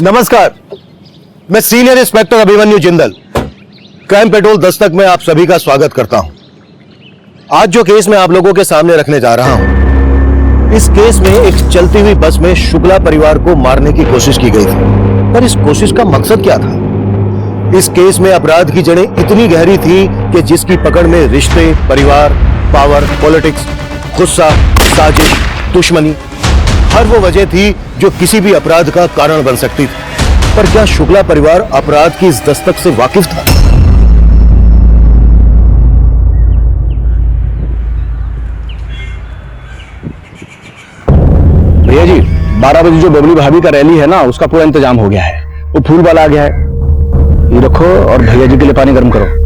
नमस्कार, मैं senior inspector Abhimanyu Jindal, crime petrol Dastak में आप सभी का स्वागत करता हूं। आज जो केस मैं आप लोगों के सामने रखने जा रहा हूं, इस केस में एक चलती हुई बस में शुक्ला परिवार को मारने की कोशिश की गई थी। पर इस कोशिश का मकसद क्या था? इस केस में अपराध की जड़ें इतनी गहरी थी कि जिसकी पकड़ में रिश्ते, परिवार, पावर, पॉलिटिक्स, गुस्सा, साजिश, दुश्मनी, हर वो वजह थी जो किसी भी अपराध का कारण बन सकती थी। पर क्या शुक्ला परिवार अपराध की इस दस्तक से वाकिफ था? भैया जी, 12 बजे जो बबली भाभी का रैली है ना, उसका पूरा इंतजाम हो गया है। वो फूल वाला आ गया है, ये रखो और भैया जी के लिए पानी गर्म करो।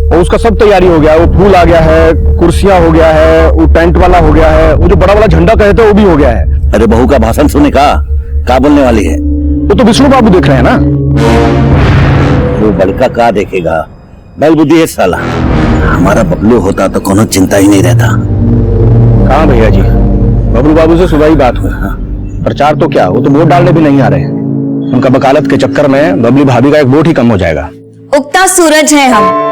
और उसका सब तैयारी हो गया है, वो फूल आ गया है, कुर्सियां हो गया है, वो टेंट वाला हो गया है, वो जो बड़ा वाला झंडा कहते हैं वो भी हो गया है। अरे बहू का भाषण सुने का बोलने वाली है? वो तो विष्णु बाबू देख रहे हैं ना। वो बड़का का देखेगा, बैल बुद्धि है साला। हमारा बबलू होता तो कोनो चिंता ही नहीं रहता। कहाँ भैया जी, बबलू बाबू से सुबह ही बात हुई। प्रचार तो क्या, वो तो वोट डालने भी नहीं आ रहे हैं। उनका वकालत के चक्कर में बबली भाभी का एक वोट ही कम हो जाएगा। उगता सूरज है, हम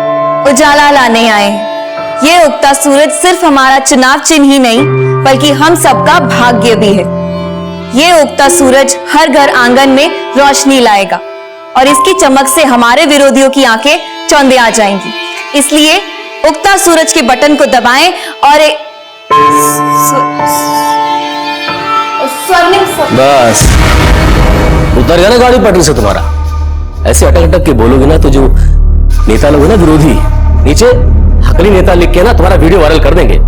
उजाला लाने आए। ये उगता सूरज सिर्फ हमारा चुनाव चिन्ह ही नहीं, बल्कि हम सबका भाग्य भी है। ये उगता सूरज हर घर आंगन में रोशनी लाएगा और इसकी चमक से हमारे विरोधियों की आंखें चौंधे आ जाएंगी। इसलिए उगता सूरज के बटन को दबाएं और बस उतर गया ना गाड़ी पटरी से तुम्हारा। ऐसे अटक अटक के बोलोगे ना तो जो नेता लोग है ना विरोधी, नीचे हकली नेता लिख के ना तुम्हारा वीडियो वायरल कर देंगे,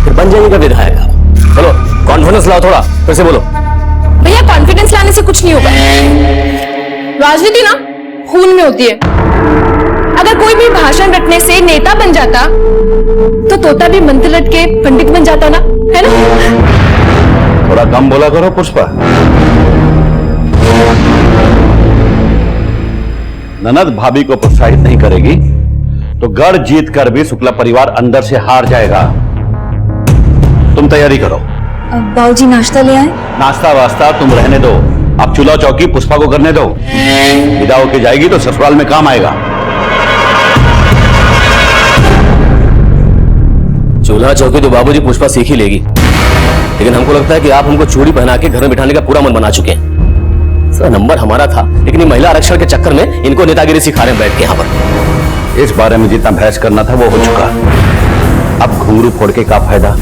फिर बन जाएंगे विधायक। चलो कॉन्फिडेंस लाओ, थोड़ा फिर से बोलो। भैया कॉन्फिडेंस लाने से कुछ नहीं होगा। राजनीति ना खून में होती है। अगर कोई भी भाषण रटने से नेता बन जाता तो तोता भी मंत्र रट के पंडित बन जाता ना, है ना? थोड़ा कम बोला करो पुष्पा। ननद भाभी को प्रोत्साहित नहीं करेगी तो गढ़ जीत कर भी शुक्ला परिवार अंदर से हार जाएगा। तुम तैयारी करो। बाबूजी नाश्ता ले आए। नाश्ता वास्ता तुम रहने दो, अब चूल्हा चौकी पुष्पा को करने दो। विदा होके जाएगी तो ससुराल में काम आएगा। चूल्हा चौकी तो बाबूजी पुष्पा सीख ही लेगी, लेकिन हमको लगता है कि आप हमको चूड़ी पहना के घर में बिठाने का पूरा मन बना चुके हैं। सर नंबर हमारा था, लेकिन ये महिला आरक्षण के चक्कर में इनको नेतागिरी सिखा रहे हैं बैठ के यहाँ पर। इस बारे में जितना बहस करना था वो हो चुका, अब घुंघरू फोड़ के क्या फायदा।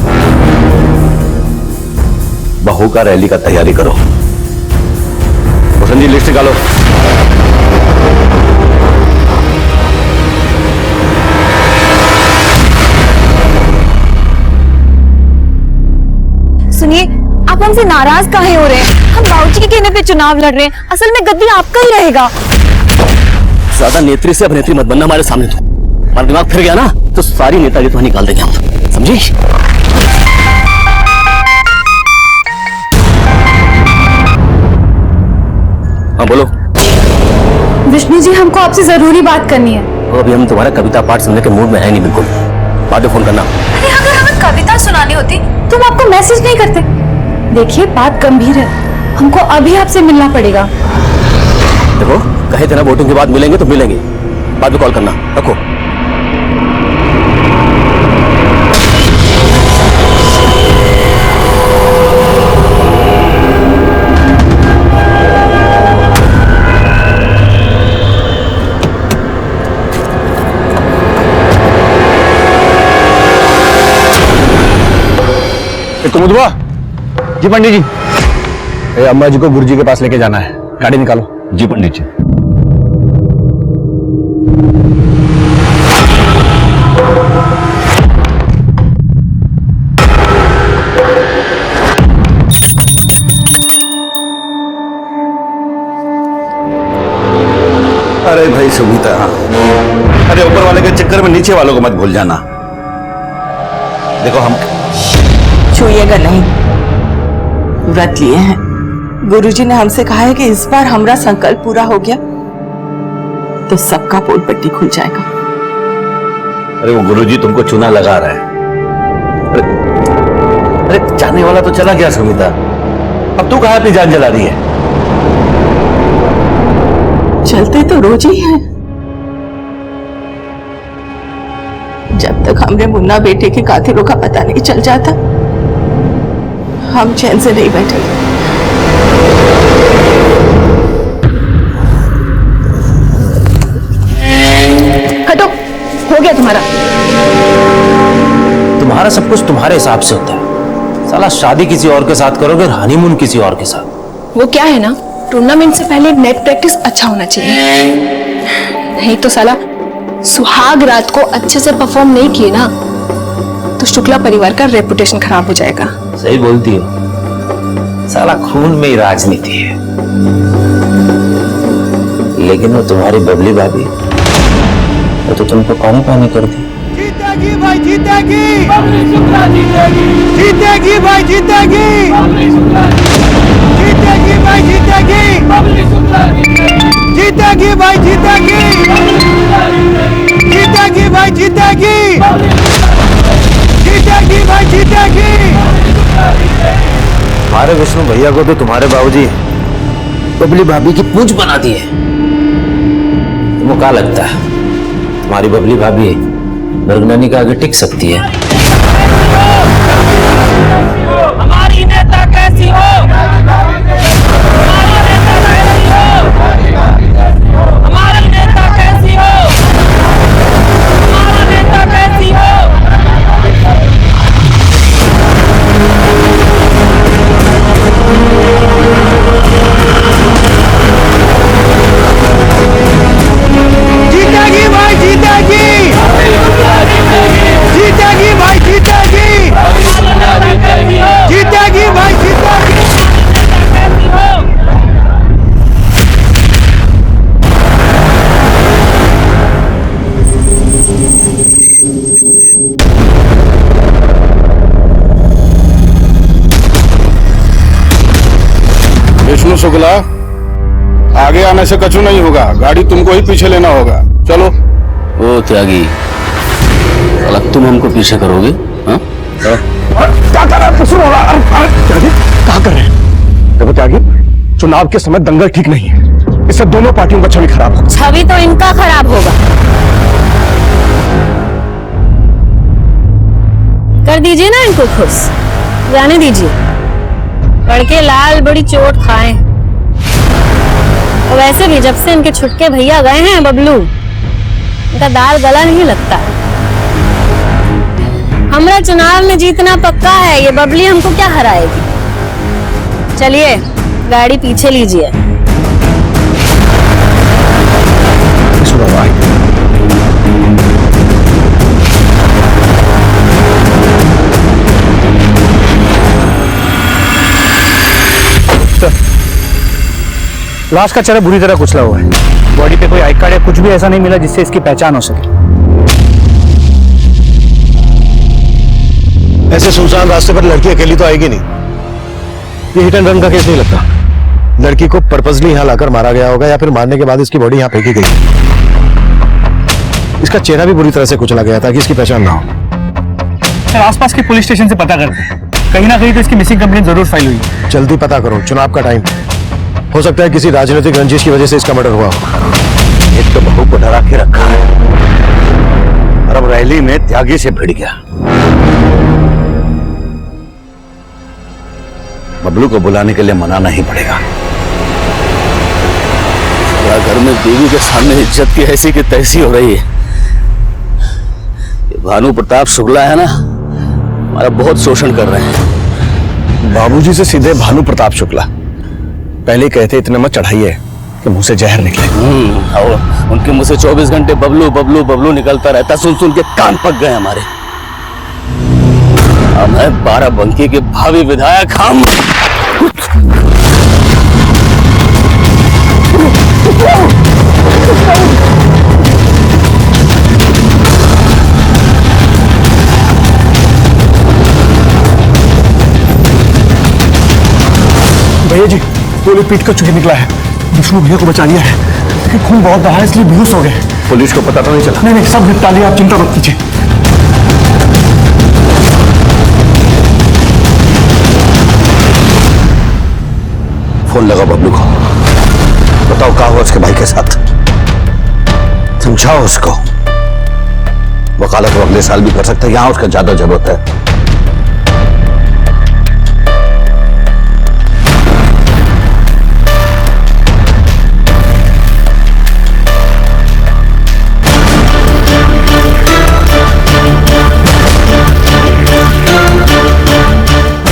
बहू का रैली का तैयारी करो। भूषण जी लिस्ट निकालो। सुनिए, आप हमसे नाराज काहे हो रहे हैं? हम बाबूजी के कहने पे चुनाव लड़ रहे हैं। असल में गद्दी आपका ही रहेगा। ज्यादा नेत्री से अभिनेत्री मत बनना हमारे सामने। तो हमारा दिमाग फिर गया ना तो सारी नेतागिरी तो निकाल देंगे हम, समझी? हाँ बोलो। विष्णु जी, हमको आपसे जरूरी बात करनी है। तो अभी हम तुम्हारा कविता पाठ सुनने के मूड में है नहीं बिल्कुल। बाद में फोन करना। अरे अगर हमें कविता सुनानी होती तो हम आपको मैसेज नहीं करते। देखिए बात गंभीर है, हमको अभी आपसे मिलना पड़ेगा। देखो कहे थे ना वोटिंग के बाद मिलेंगे तो मिलेंगे, बाद में कॉल करना। रखो। कुमुदवा जी, पंडित जी, अम्मा जी को गुरुजी के पास लेके जाना है। गाड़ी निकालो। जी पंडित जी। अरे भाई सुनीता, अरे ऊपर वाले के चक्कर में नीचे वालों को मत भूल जाना। देखो हम छूइएगा नहीं, व्रत लिए हैं। गुरुजी ने हमसे कहा है कि इस बार हमारा संकल्प पूरा हो गया तो सबका पोल पट्टी खुल जाएगा। अरे वो गुरुजी तुमको चूना लगा रहा है। अरे जाने वाला तो चला गया सुमिता, अब तू कहाँ अपनी जान जला रही है? चलते तो रोज ही हैं। जब तक हमने मुन्ना बेटे के कातिलों का पता नहीं चल जाता, हम चैन से नहीं बैठेंगे। हटो, हो गया तुम्हारा। तुम्हारा सब कुछ तुम्हारे हिसाब से होता है। साला शादी किसी और के साथ करोगे और हनीमून किसी और के साथ। वो क्या है ना, टूर्नामेंट से पहले नेट प्रैक्टिस अच्छा होना चाहिए, नहीं तो साला सुहाग रात को अच्छे से परफॉर्म नहीं किए ना तो शुक्ला परिवार का रेपुटेशन खराब हो जाएगा। सही बोलती हो, साला खून में ही राजनीति है। लेकिन वो तुम्हारी बबली भाभी, वो तो तुमको पानी पानी कर दी। जीतेगी भाई जीतेगी, जीतेगी भाई जीतेगी, जीतेगी भाई जीतेगी, जीतेगी भाई जीतेगी, जीतेगी भाई जीतेगी, जीतेगी भाई जीतेगी। हमारे विष्णु भैया को तो तुम्हारे बाबूजी बबली भाभी की पूंछ बना दी है। तुमको क्या लगता है तुम्हारी बबली भाभी मृगननी के आगे टिक सकती है? हमारी नेता कैसी हो? हमारा नेता कैसी हो? हमारा नेता कैसी हो? हमारा नेता कैसी हो? जीतेगी भाई जीतेगी, जीतेगी भाई जीतेगी, जीतेगी भाई जीतेगी। विष्णु शुक्ला, आगे आने से कछु नहीं होगा, गाड़ी तुमको ही पीछे लेना होगा। चलो। ओ त्यागी, साला तुम हमको पीछे करोगे? हाँ? क्या कर रहे हैं? क्या कर रहे हैं? देखो त्यागी, चुनाव के समय दंगल ठीक नहीं है, इससे दोनों पार्टियों का छवि खराब होगा। छवि तो इनका खराब होगा। कर दीजिए ना इनको खुश, जाने दीजिए, लड़के लाल बड़ी चोट खाएं। और वैसे भी जब से इनके छुटके भैया गए हैं बबलू, इनका दाल गला नहीं लगता। हमरा चुनाव में जीतना पक्का है, ये बबली हमको क्या हराएगी। चलिए गाड़ी पीछे लीजिए। लाश का चेहरा बुरी तरह कुचला हुआ है, बॉडी पे कोई आई कार्ड या कुछ भी ऐसा नहीं मिला जिससे इसकी पहचान हो सके। ऐसे सुनसान रास्ते पर लड़की अकेली तो आएगी नहीं। ये हिट एंड रन का केस नहीं लगता। लड़की को पर्पसली यहां लाकर मारा गया होगा या फिर मारने के बाद इसकी बॉडी यहां फेंकी गई। इसका चेहरा भी बुरी तरह से कुचला गया ताकि इसकी पहचान ना हो। आसपास के पुलिस स्टेशन से पता करते हैं, कहीं ना कहीं तो इसकी मिसिंग कंप्लेंट जरूर फाइल हुई है। जल्दी पता करो, चुनाव का टाइम हो सकता है किसी राजनीतिक रंजिश की वजह से इसका मर्डर हुआ हो। एक तो बहू को डरा के रखा है और अब रैली में त्यागी से भिड़ गया। बबलू को बुलाने के लिए मनाना ही पड़ेगा। घर में देवी के सामने इज्जत की ऐसी की तैसी हो रही है। ये भानु प्रताप शुक्ला है ना, हमारा बहुत शोषण कर रहे हैं। बाबूजी से सीधे भानु प्रताप शुक्ला, पहले कहते इतने मत चढ़ाइए कि मुंह से जहर निकले। और उनके मुंह से 24 घंटे बबलू बबलू बबलू निकलता रहता, सुन सुन के कान पक गए हमारे। अब है 12 बंकी के भावी विधायक हम। भैया जी, गोली पीट कर चुके निकला है। विष्णु भैया को बचा लिया है, लेकिन खून बहुत बहा है इसलिए बेहोश हो गए। पुलिस को पता तो नहीं चला? नहीं, सब निपटा लिया, आप चिंता मत कीजिए। फोन लगा बबलू को। बताओ क्या हुआ उसके भाई के साथ, समझाओ उसको। वकालत वो अगले साल भी कर सकता है, यहां उसका ज्यादा जरूरत है।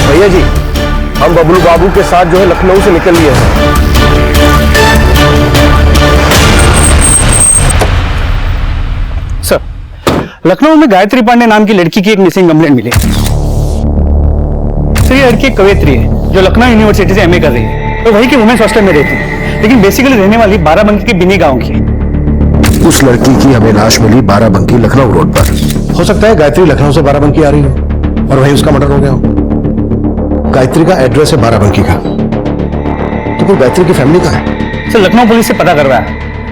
भैया जी, हम बबलू बाबू के साथ जो है लखनऊ से निकल लिए हैं। सर, लखनऊ में गायत्री पांडे नाम की लड़की की एक मिसिंग कंप्लेंट मिली। सर, ये लड़की एक कवयित्री है जो लखनऊ यूनिवर्सिटी से एमए कर रही है। तो वही के वुमेन्स हॉस्टल में रहती है, लेकिन बेसिकली रहने वाली बाराबंकी के बिनी गांव की। उस लड़की की हमें लाश मिली बाराबंकी लखनऊ रोड पर। हो सकता है गायत्री लखनऊ से बाराबंकी आ रही हो और वहीं उसका मर्डर हो गया हो। गायत्री का एड्रेस है बाराबंकी का, तो कोई गायत्री की फैमिली का है? सर, लखनऊ पुलिस से पता करवाया,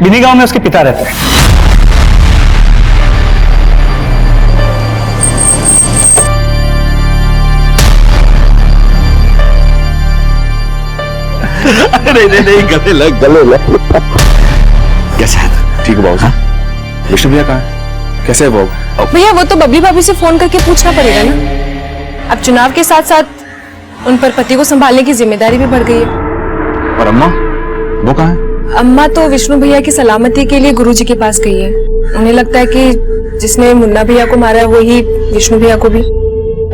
बिनी गांव में उसके पिता रहते हैं। नहीं, गले लग। कैसे है? ठीक है बाबू साहब। विष्णु भैया कहाँ है? कैसे है बाबू? भैया वो तो बबली भाभी से फोन करके पूछना पड़ेगा ना। अब चुनाव के साथ साथ उन पर पति को संभालने की जिम्मेदारी भी बढ़ गई है। और अम्मा, वो कहाँ है? अम्मा तो विष्णु भैया की सलामती के लिए गुरुजी के पास गई है। उन्हें लगता है कि जिसने मुन्ना भैया को मारा है वही विष्णु भैया को भी।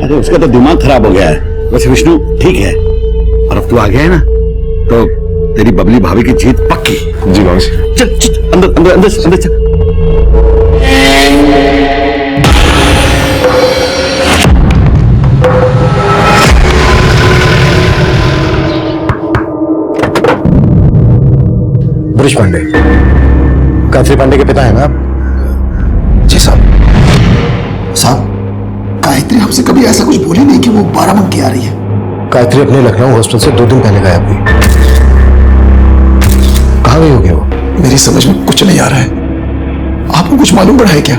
अरे उसका तो दिमाग खराब हो गया है। वैसे विष्णु ठीक है, और अब तू आ गया है ना, तो तेरी बबली भाभी की जीत पक्की। जी बाबू जी। चल चल, अंदर अंदर अंदर अंदर चल। ब्रिज पांडे, गायत्री पांडे के पिता है ना आप? जी साहब। साहब, गायत्री हमसे कभी ऐसा कुछ बोली नहीं कि वो बाराबंकी आ रही है। गायत्री अपने लखनऊ हॉस्टल से 2 दिन पहले गायब हुई। कहाँ गई होगी वो? मेरी समझ में कुछ नहीं आ रहा है। आपको कुछ मालूम पड़ा है क्या?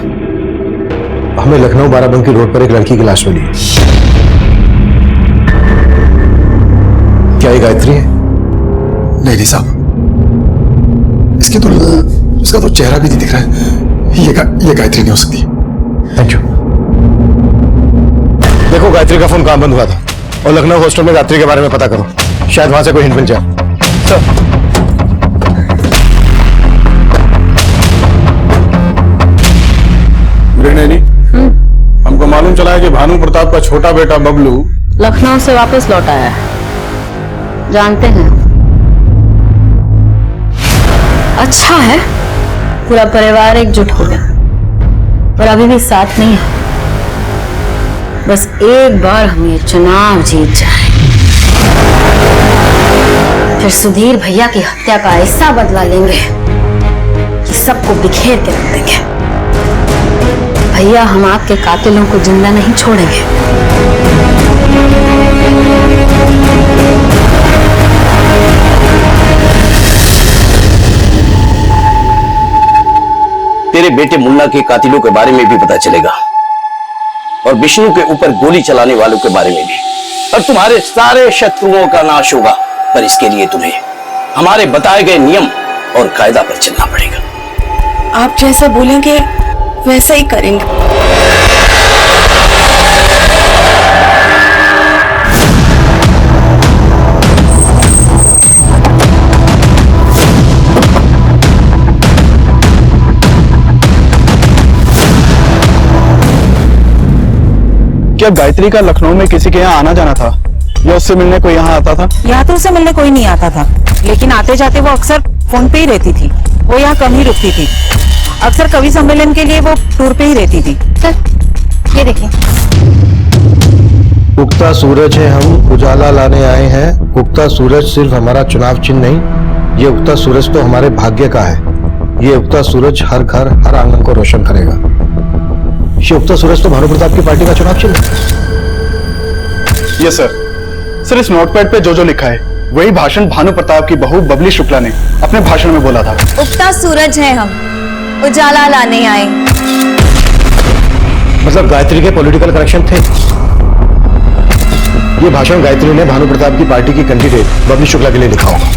हमें लखनऊ बाराबंकी रोड पर एक लड़की की लाश मिली है। क्या ये गायत्री है? नहीं साहब, इसका तो चेहरा भी नहीं दिख रहा है। ये गायत्री नहीं हो सकती। Thank you. देखो गायत्री का फोन कहां बंद हुआ था और लखनऊ हॉस्टल में गायत्री के बारे में पता करो, शायद वहां से कोई हिंट मिल जाए। मृणैनी, हमको मालूम चला है कि भानु प्रताप का छोटा बेटा बबलू लखनऊ से वापस लौट आया है। जानते हैं, अच्छा है पूरा परिवार एकजुट हो गया, पर अभी भी साथ नहीं है। बस एक बार हम ये चुनाव जीत जाए, फिर सुधीर भैया की हत्या का ऐसा बदला लेंगे कि सबको बिखेर के रख देंगे। भैया, हम आपके कातिलों को जिंदा नहीं छोड़ेंगे। तेरे बेटे मुन्ना के कातिलों के बारे में भी पता चलेगा और विष्णु के ऊपर गोली चलाने वालों के बारे में भी, और तुम्हारे सारे शत्रुओं का नाश होगा। पर इसके लिए तुम्हें हमारे बताए गए नियम और कायदा पर चलना पड़ेगा। आप जैसा बोलेंगे वैसा ही करेंगे। क्या गायत्री का लखनऊ में किसी के यहाँ आना जाना था या उससे मिलने कोई यहाँ आता था? यहाँ तो उससे मिलने कोई नहीं आता था, लेकिन आते जाते वो अक्सर फोन पे ही रहती थी। वो यहाँ कम ही रुकती थी। अक्सर कवि सम्मेलन के लिए वो टूर पे ही रहती थी। सर, ये देखिए। उगता सूरज है, हम उजाला लाने आए हैं। उगता सूरज सिर्फ हमारा चुनाव चिन्ह नहीं, ये उगता सूरज तो हमारे भाग्य का है। ये उगता सूरज हर घर हर आंगन को रोशन करेगा। ये उगता सूरज तो भानु प्रताप की पार्टी का चुनाव चिन्ह है। Yes sir. सर, इस नोटपैड पे जो लिखा है वही भाषण भानु प्रताप की बहू बबली शुक्ला ने अपने भाषण में बोला था। उगता सूरज है, हम उजाला लाने आए। मतलब गायत्री के पॉलिटिकल कनेक्शन थे। ये भाषण गायत्री ने भानु प्रताप की पार्टी की कैंडिडेट बबली शुक्ला के लिए लिखा होगा।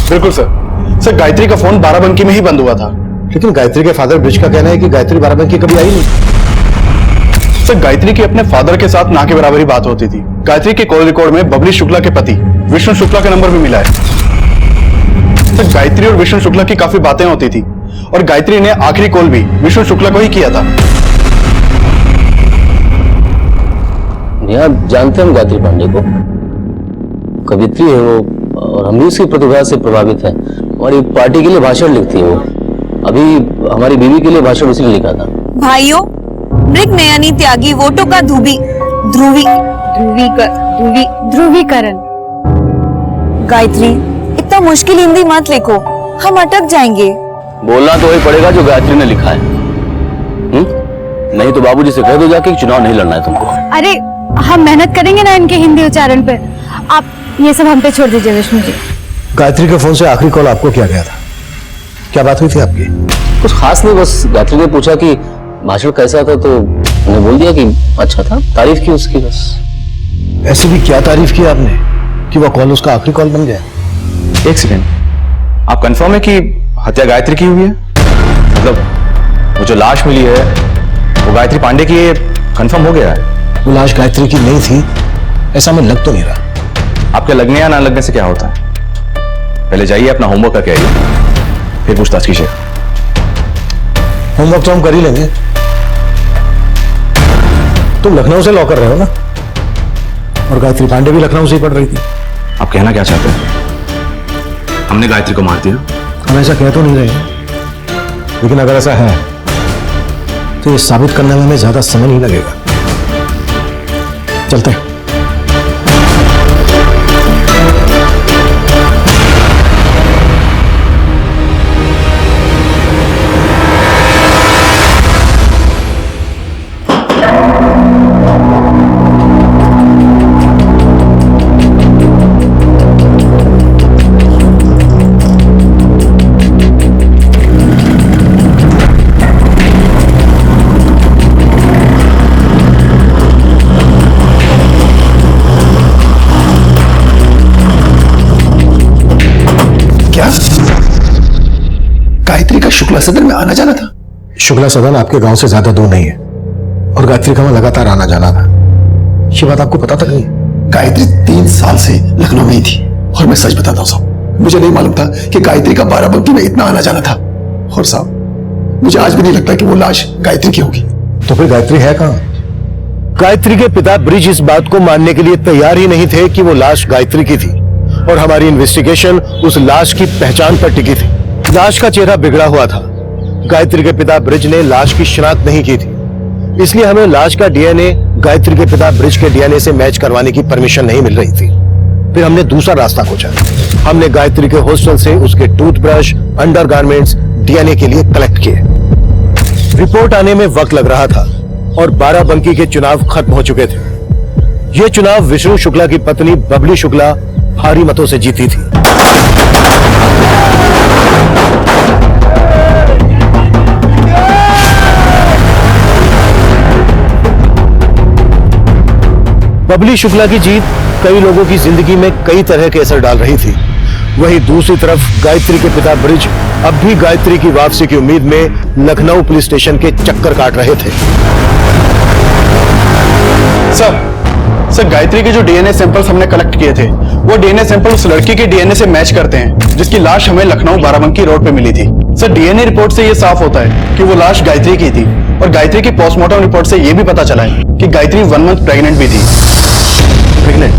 बिल्कुल सर। सर गायत्री का फोन बाराबंकी में ही बंद हुआ था। लेकिन गायत्री के फादर ब्रिज का कहना है कि गायत्री बाराबंकी कभी आई नहीं। सर गायत्री की अपने फादर के साथ ना के बराबर ही बात होती थी। गायत्री के कॉल रिकॉर्ड में बबली शुक्ला के पति विष्णु शुक्ला का नंबर भी मिला है। सर गायत्री और विष्णु शुक्ला की काफी बातें होती थी और गायत्री ने आखिरी कॉल भी विष्णु शुक्ला को ही किया था। यहाँ जानते हैं हम गायत्री पांडे को, कवित्री है वो और हम भी उसकी प्रतिभा से प्रभावित हैं। हमारी पार्टी के लिए भाषण लिखती है वो, अभी हमारी बीवी के लिए भाषण उसने लिखा था। भाइयों, मृग नयनी त्यागी वोटों का ध्रुवीकरण। गायत्री, इतना मुश्किल हिंदी मत लिखो, हम अटक जाएंगे। बोलना तो वही पड़ेगा जो गायत्री ने लिखा है। नहीं तो बाबूजी से कह दो जाके कि चुनाव नहीं लड़ना है तुमको। अरे हम मेहनत करेंगे ना इनके हिंदी उच्चारण पे, आप ये सब हम पे छोड़ दीजिए विष्णु जी। गायत्री के फोन से आखिरी कॉल आपको किया गया था, क्या बात हुई थी आपकी? कुछ खास नहीं, बस गायत्री ने पूछा कि भाषण कैसा था तो मैंने बोल दिया कि अच्छा था, तारीफ की उसकी बस। ऐसी भी क्या तारीफ की आपने कि वो कॉल उसका आखिरी कॉल बन गया? एक सेकेंड, आप कंफर्म है कि हत्या गायत्री की हुई है? मतलब वो जो लाश मिली है वो गायत्री पांडे की है, कंफर्म हो गया है? वो लाश गायत्री की नहीं थी ऐसा मैं लग तो नहीं रहा। आपके लगने या ना लगने से क्या होता है? पहले जाइए अपना होमवर्क करके आइए, फिर पूछताछ कीजिए। होमवर्क तो हम कर ही लेंगे। तुम लखनऊ से लॉ कर रहे हो ना, और गायत्री पांडे भी लखनऊ से ही पढ़ रही थी। आप कहना क्या चाहते हैं? हमने गायत्री को मार दिया? हम ऐसा कह तो नहीं रहे, लेकिन अगर ऐसा है तो ये साबित करने में हमें ज्यादा समय नहीं लगेगा। चलते हैं। गायत्री का शुक्ला सदन में आना जाना था? शुक्ला सदन आपके गांव से ज्यादा दूर नहीं है और गायत्री का वहां लगातार आना जाना था। ये बात आपको पता तक नहीं? गायत्री 3 साल से लखनऊ में ही थी और मैं सच बताता हूं साहब, मुझे नहीं मालूम था कि गायत्री का बाराबंकी में इतना आना जाना था। और साहब मुझे आज भी नहीं लगता कि वो लाश गायत्री की होगी। तो फिर गायत्री है कहां? गायत्री के पिता ब्रिज इस बात को मानने के लिए तैयार ही नहीं थे कि वो लाश गायत्री की थी, और हमारी इन्वेस्टिगेशन उस लाश की पहचान पर टिकी थी। लाश का चेहरा बिगड़ा हुआ था। गायत्री के पिता ब्रिज ने लाश की शिनाख्त नहीं की थी, इसलिए हमें लाश का डीएनए गायत्री के पिता ब्रिज के डीएनए से मैच करवाने की परमिशन नहीं मिल रही थी। फिर हमने दूसरा रास्ता खोजा। हमने गायत्री के हॉस्टल से उसके टूथब्रश, अंडरगारमेंट्स डीएनए के लिए कलेक्ट किए। रिपोर्ट आने में वक्त लग रहा था और बाराबंकी के चुनाव खत्म हो चुके थे। ये चुनाव विष्णु शुक्ला की पत्नी बबली शुक्ला भारी मतों से जीती थी। बबली शुक्ला की जीत कई लोगों की जिंदगी में कई तरह के असर डाल रही थी। वहीं दूसरी तरफ गायत्री के पिता ब्रिज अब भी गायत्री की वापसी की उम्मीद में लखनऊ पुलिस स्टेशन के चक्कर काट रहे थे। सर गायत्री के जो डीएनए सैंपल्स हमने कलेक्ट किए थे वो डीएनए सैंपल उस लड़की के डीएनए से मैच करते हैं जिसकी लाश हमें लखनऊ बाराबंकी रोड पे मिली थी। सर डीएनए रिपोर्ट से ये साफ होता है कि वो लाश गायत्री की थी, और गायत्री की पोस्टमार्टम रिपोर्ट से ये भी पता चला है कि गायत्री 1 मंथ प्रेग्नेंट भी थी। प्रेग्नेंट?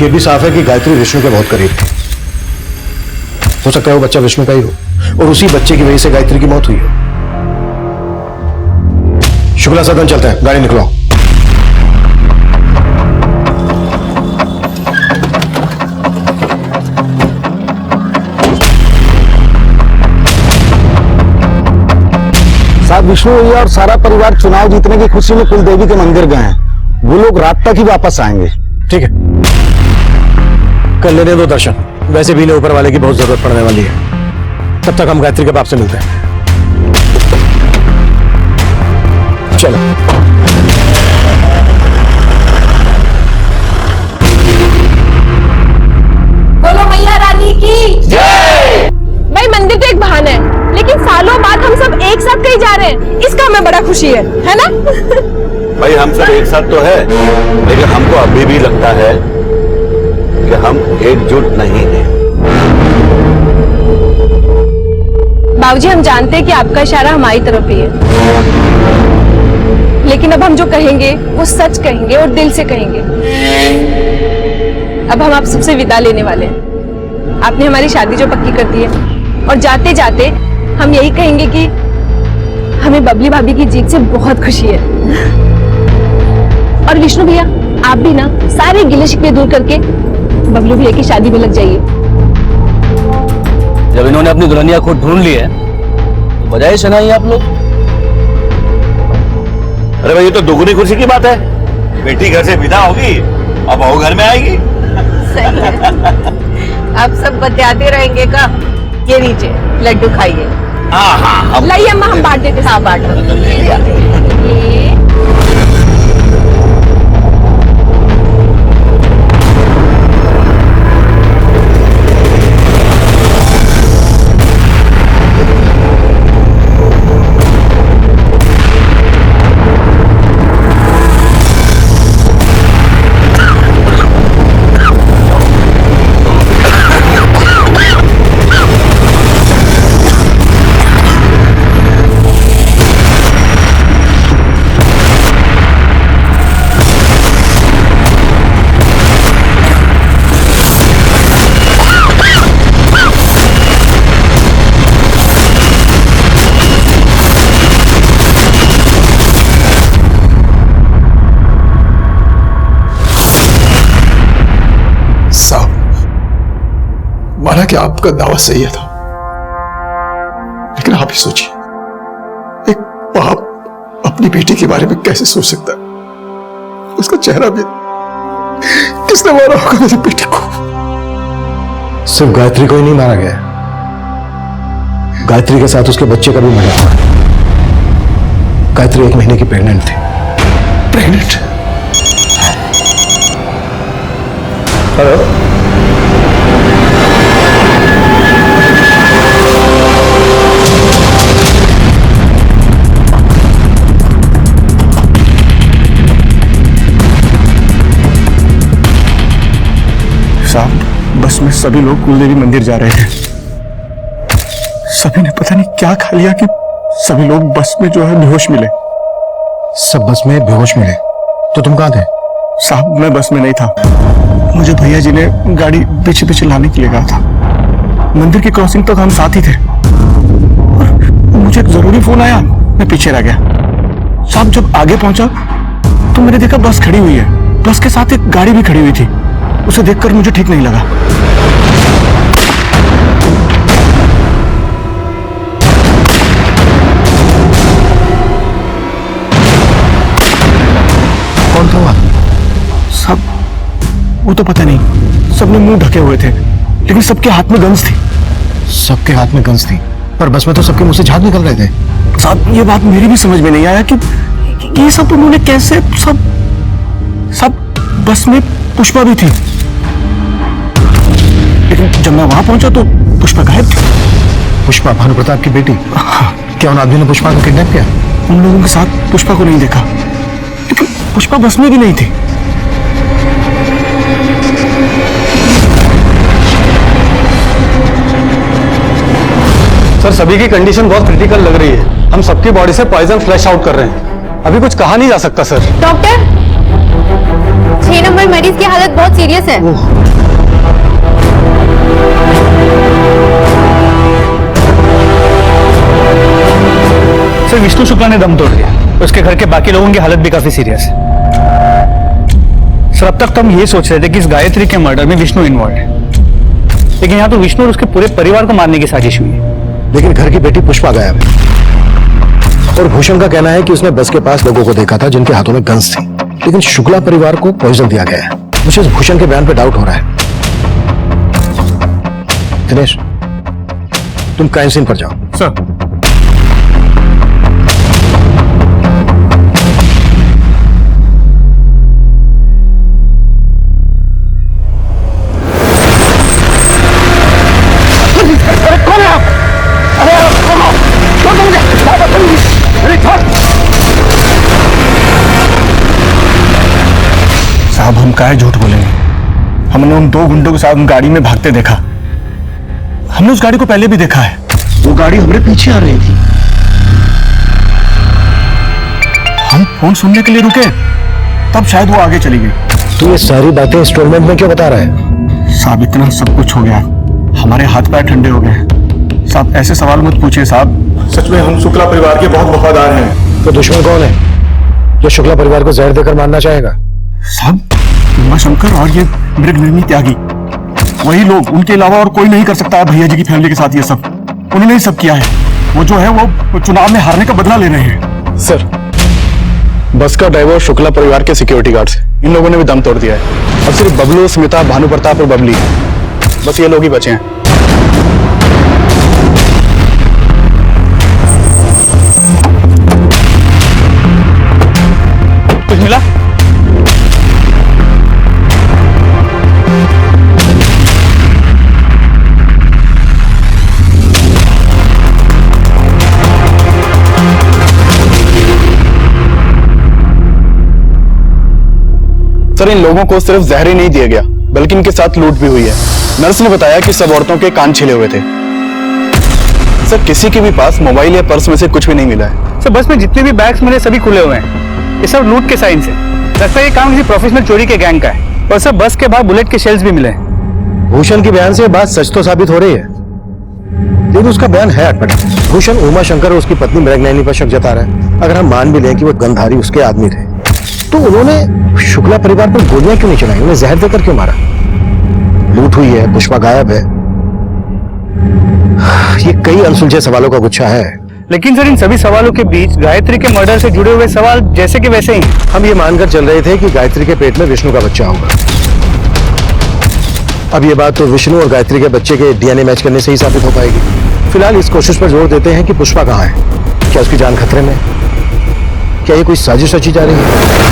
ये भी साफ है कि गायत्री विष्णु के बहुत करीब थी। हो सकता है वो बच्चा विष्णु का ही हो और उसी बच्चे की वजह से गायत्री की मौत हुई हो। शुक्ला सदन चलते हैं, गाड़ी निकलो। साहब विष्णु भैया और सारा परिवार चुनाव जीतने की खुशी में कुलदेवी के मंदिर गए हैं। वो लोग रात तक ही वापस आएंगे। ठीक है, कर लेने दो दर्शन। वैसे भी इन्हें ऊपर वाले की बहुत जरूरत पड़ने वाली है। तब तक हम गायत्री के बाप से मिलते हैं। चलो। बोलो मैया रानी भाई हम सब एक साथ तो है, लेकिन हमको अभी भी लगता है कि हम एकजुट नहीं हैं। बाबूजी, हम जानते हैं कि आपका इशारा हमारी तरफ ही है, लेकिन अब हम जो कहेंगे वो सच कहेंगे और दिल से कहेंगे। अब हम आप सबसे विदा लेने वाले हैं। आपने हमारी शादी जो पक्की कर दी है, और जाते जाते हम यही कहेंगे कि हमें बबली भाभी की जीत से बहुत खुशी है। और विष्णु भैया, आप भी ना सारे गिले शिकवे दूर करके बबलू भैया की शादी में लग जाइए। जब इन्होंने अपनी दुल्हनिया खुद ढूंढ ली है तो बजाय सुनाइए आप लोग। अरे भाई, ये तो दुगनी खुशी की बात है। बेटी घर से विदा होगी, अब बहू घर में आएगी। अब सब बतियाते रहेंगे का? ये लीजिए लड्डू खाइए। हाँ, लाइए अम्मा, हम बांट देते। हाँ, बांट दो। माना कि आपका दावा सही था, लेकिन आप ही सोचिए, एक बाप अपनी बेटी के बारे में कैसे सोच सकता है? उसका चेहरा भी किसने मारा होगा मेरी बेटी को? सिर्फ गायत्री को ही नहीं मारा गया, गायत्री के साथ उसके बच्चे का भी मर्डर हुआ। गायत्री 1 महीने की प्रेग्नेंट थी। प्रेग्नेंट? हेलो, साहब, बस में सभी लोग कुलदेवी मंदिर जा रहे थे। सभी ने पता नहीं क्या खा लिया कि सभी लोग बस में जो है बेहोश मिले। सब बस में बेहोश मिले? तो तुम कहां थे? साहब, मैं बस में नहीं था। मुझे भैया जी ने गाड़ी पीछे पीछे लाने के लिए कहा था। मंदिर की क्रॉसिंग तक हम साथ ही थे और मुझे एक जरूरी फोन आया, मैं पीछे रह गया। साहब, जब आगे पहुंचा तो मैंने देखा बस खड़ी हुई है, बस के साथ एक गाड़ी भी खड़ी हुई थी। उसे देखकर मुझे ठीक नहीं लगा। कौन था वहां? सब वो तो पता नहीं, सबने मुंह ढके हुए थे, लेकिन सबके हाथ में गन्स थी। सबके हाथ में गन्स थी, पर बस में तो सबके मुंह से झाग निकल रहे थे। साहब, ये बात मेरी भी समझ में नहीं आया कि ये सब उन्होंने कैसे सब बस में पुष्पा भी थी, लेकिन जब मैं वहां पहुंचा तो पुष्पा गायब थी। पुष्पा, भानु प्रताप की बेटी? क्या उन आदमी ने पुष्पा को किडनैप किया? उन लोगों के साथ पुष्पा को नहीं देखा, लेकिन पुष्पा बस में भी नहीं थी। सर, सभी की कंडीशन बहुत क्रिटिकल लग रही है। हम सबकी बॉडी से पॉइजन फ्लैश आउट कर रहे हैं। अभी कुछ कहा नहीं जा सकता सर। डॉक्टर, 6 नंबर मरीज की हालत बहुत सीरियस है। सर, विष्णु शुक्ला ने दम तोड़ दिया। उसके घर के बाकी लोगों की हालत भी काफी सीरियस है। सर, अब तक तो हम ये सोच रहे थे कि इस गायत्री के मर्डर में विष्णु इन्वॉल्व है, लेकिन यहाँ तो विष्णु और उसके पूरे परिवार को मारने की साजिश हुई है। लेकिन घर की बेटी पुष्पा गायब है, और भूषण का कहना है कि उसने बस के पास लोगों को देखा था जिनके हाथों में गन्स थी, लेकिन शुक्ला परिवार को पॉइजन दिया गया है। मुझे इस भूषण के बयान पे डाउट हो रहा है। दिनेश, तुम क्राइम सीन पर जाओ। सर, काहे झूठ बोलेंगे? हमने उन 2 गुंडों के साथ उन गाड़ी में भागते देखा। हमने उस गाड़ी को पहले भी देखा है। वो गाड़ी हमारे पीछे आ रही थी। हम फोन सुनने के लिए रुके, तब शायद वो आगे चली गई। तो ये सारी बातें इंस्टॉलमेंट में क्यों बता रहा है? साहब इतना सब कुछ हो गया, हमारे हाथ पैर ठंडे हो गए। साहब ऐसे सवाल मत पूछिए साहब, सच में हम शुक्ला परिवार के बहुत वफादार हैं। तो दुश्मन कौन है जो शुक्ला परिवार को जहर देकर मारना चाहेगा? साहब उमाशंकर और ये मृगनयनी त्यागी, वही लोग, उनके अलावा और कोई नहीं कर सकता है भैया जी की फैमिली के साथ ये सब। उन्होंने ही सब किया है। वो जो है वो चुनाव में हारने का बदला ले रहे हैं। सर, बस का ड्राइवर शुक्ला परिवार के सिक्योरिटी गार्ड्स, इन लोगों ने भी दम तोड़ दिया है। अब सिर्फ बबलू, स्मिता, भानु प्रताप और बबली, बस ये लोग ही बचे हैं। कुछ मिला? सर, इन लोगों को सिर्फ जहर ही नहीं दिया गया, बल्कि इनके साथ लूट भी हुई है। नर्स ने बताया कि सब औरतों के कान छिले हुए थे। सर, किसी के भी पास मोबाइल या पर्स में से कुछ भी नहीं मिला है। सर, बस में जितने भी बैग्स मिले सभी खुले हुए हैं। ये सब लूट के साइन से लगता है ये काम किसी प्रोफेशनल चोरी के गैंग का है। और सर, बस के बाहर बुलेट के शेल्स भी मिले हैं। भूषण की बयान से बात सच तो साबित हो रही है, लेकिन उसका बयान है अटपटा। भूषण उमाशंकर और उसकी पत्नी मृगनयनी पर शक जता रहा है। अगर हम मान भी लें कि वो गंधारी उसके आदमी थे, तो उन्होंने शुक्ला परिवार पर गोलियां क्यों नहीं चलाई? उन्हें जहर देकर क्यों मारा? लूट हुई है, पुष्पा गायब है, ये कई अनसुलझे सवालों का गुच्छा है। लेकिन सर, इन सभी सवालों के बीच गायत्री के मर्डर से जुड़े हुए सवाल जैसे कि वैसे ही। हम ये मानकर चल रहे थे कि गायत्री के पेट में विष्णु का बच्चा होगा। अब ये बात तो विष्णु और गायत्री के बच्चे के डीएनए मैच करने से ही साबित हो पाएगी। फिलहाल इस कोशिश पर जोर देते हैं कि पुष्पा कहाँ है। क्या उसकी जान खतरे में? क्या ये कोई साजिश रची जा रही है?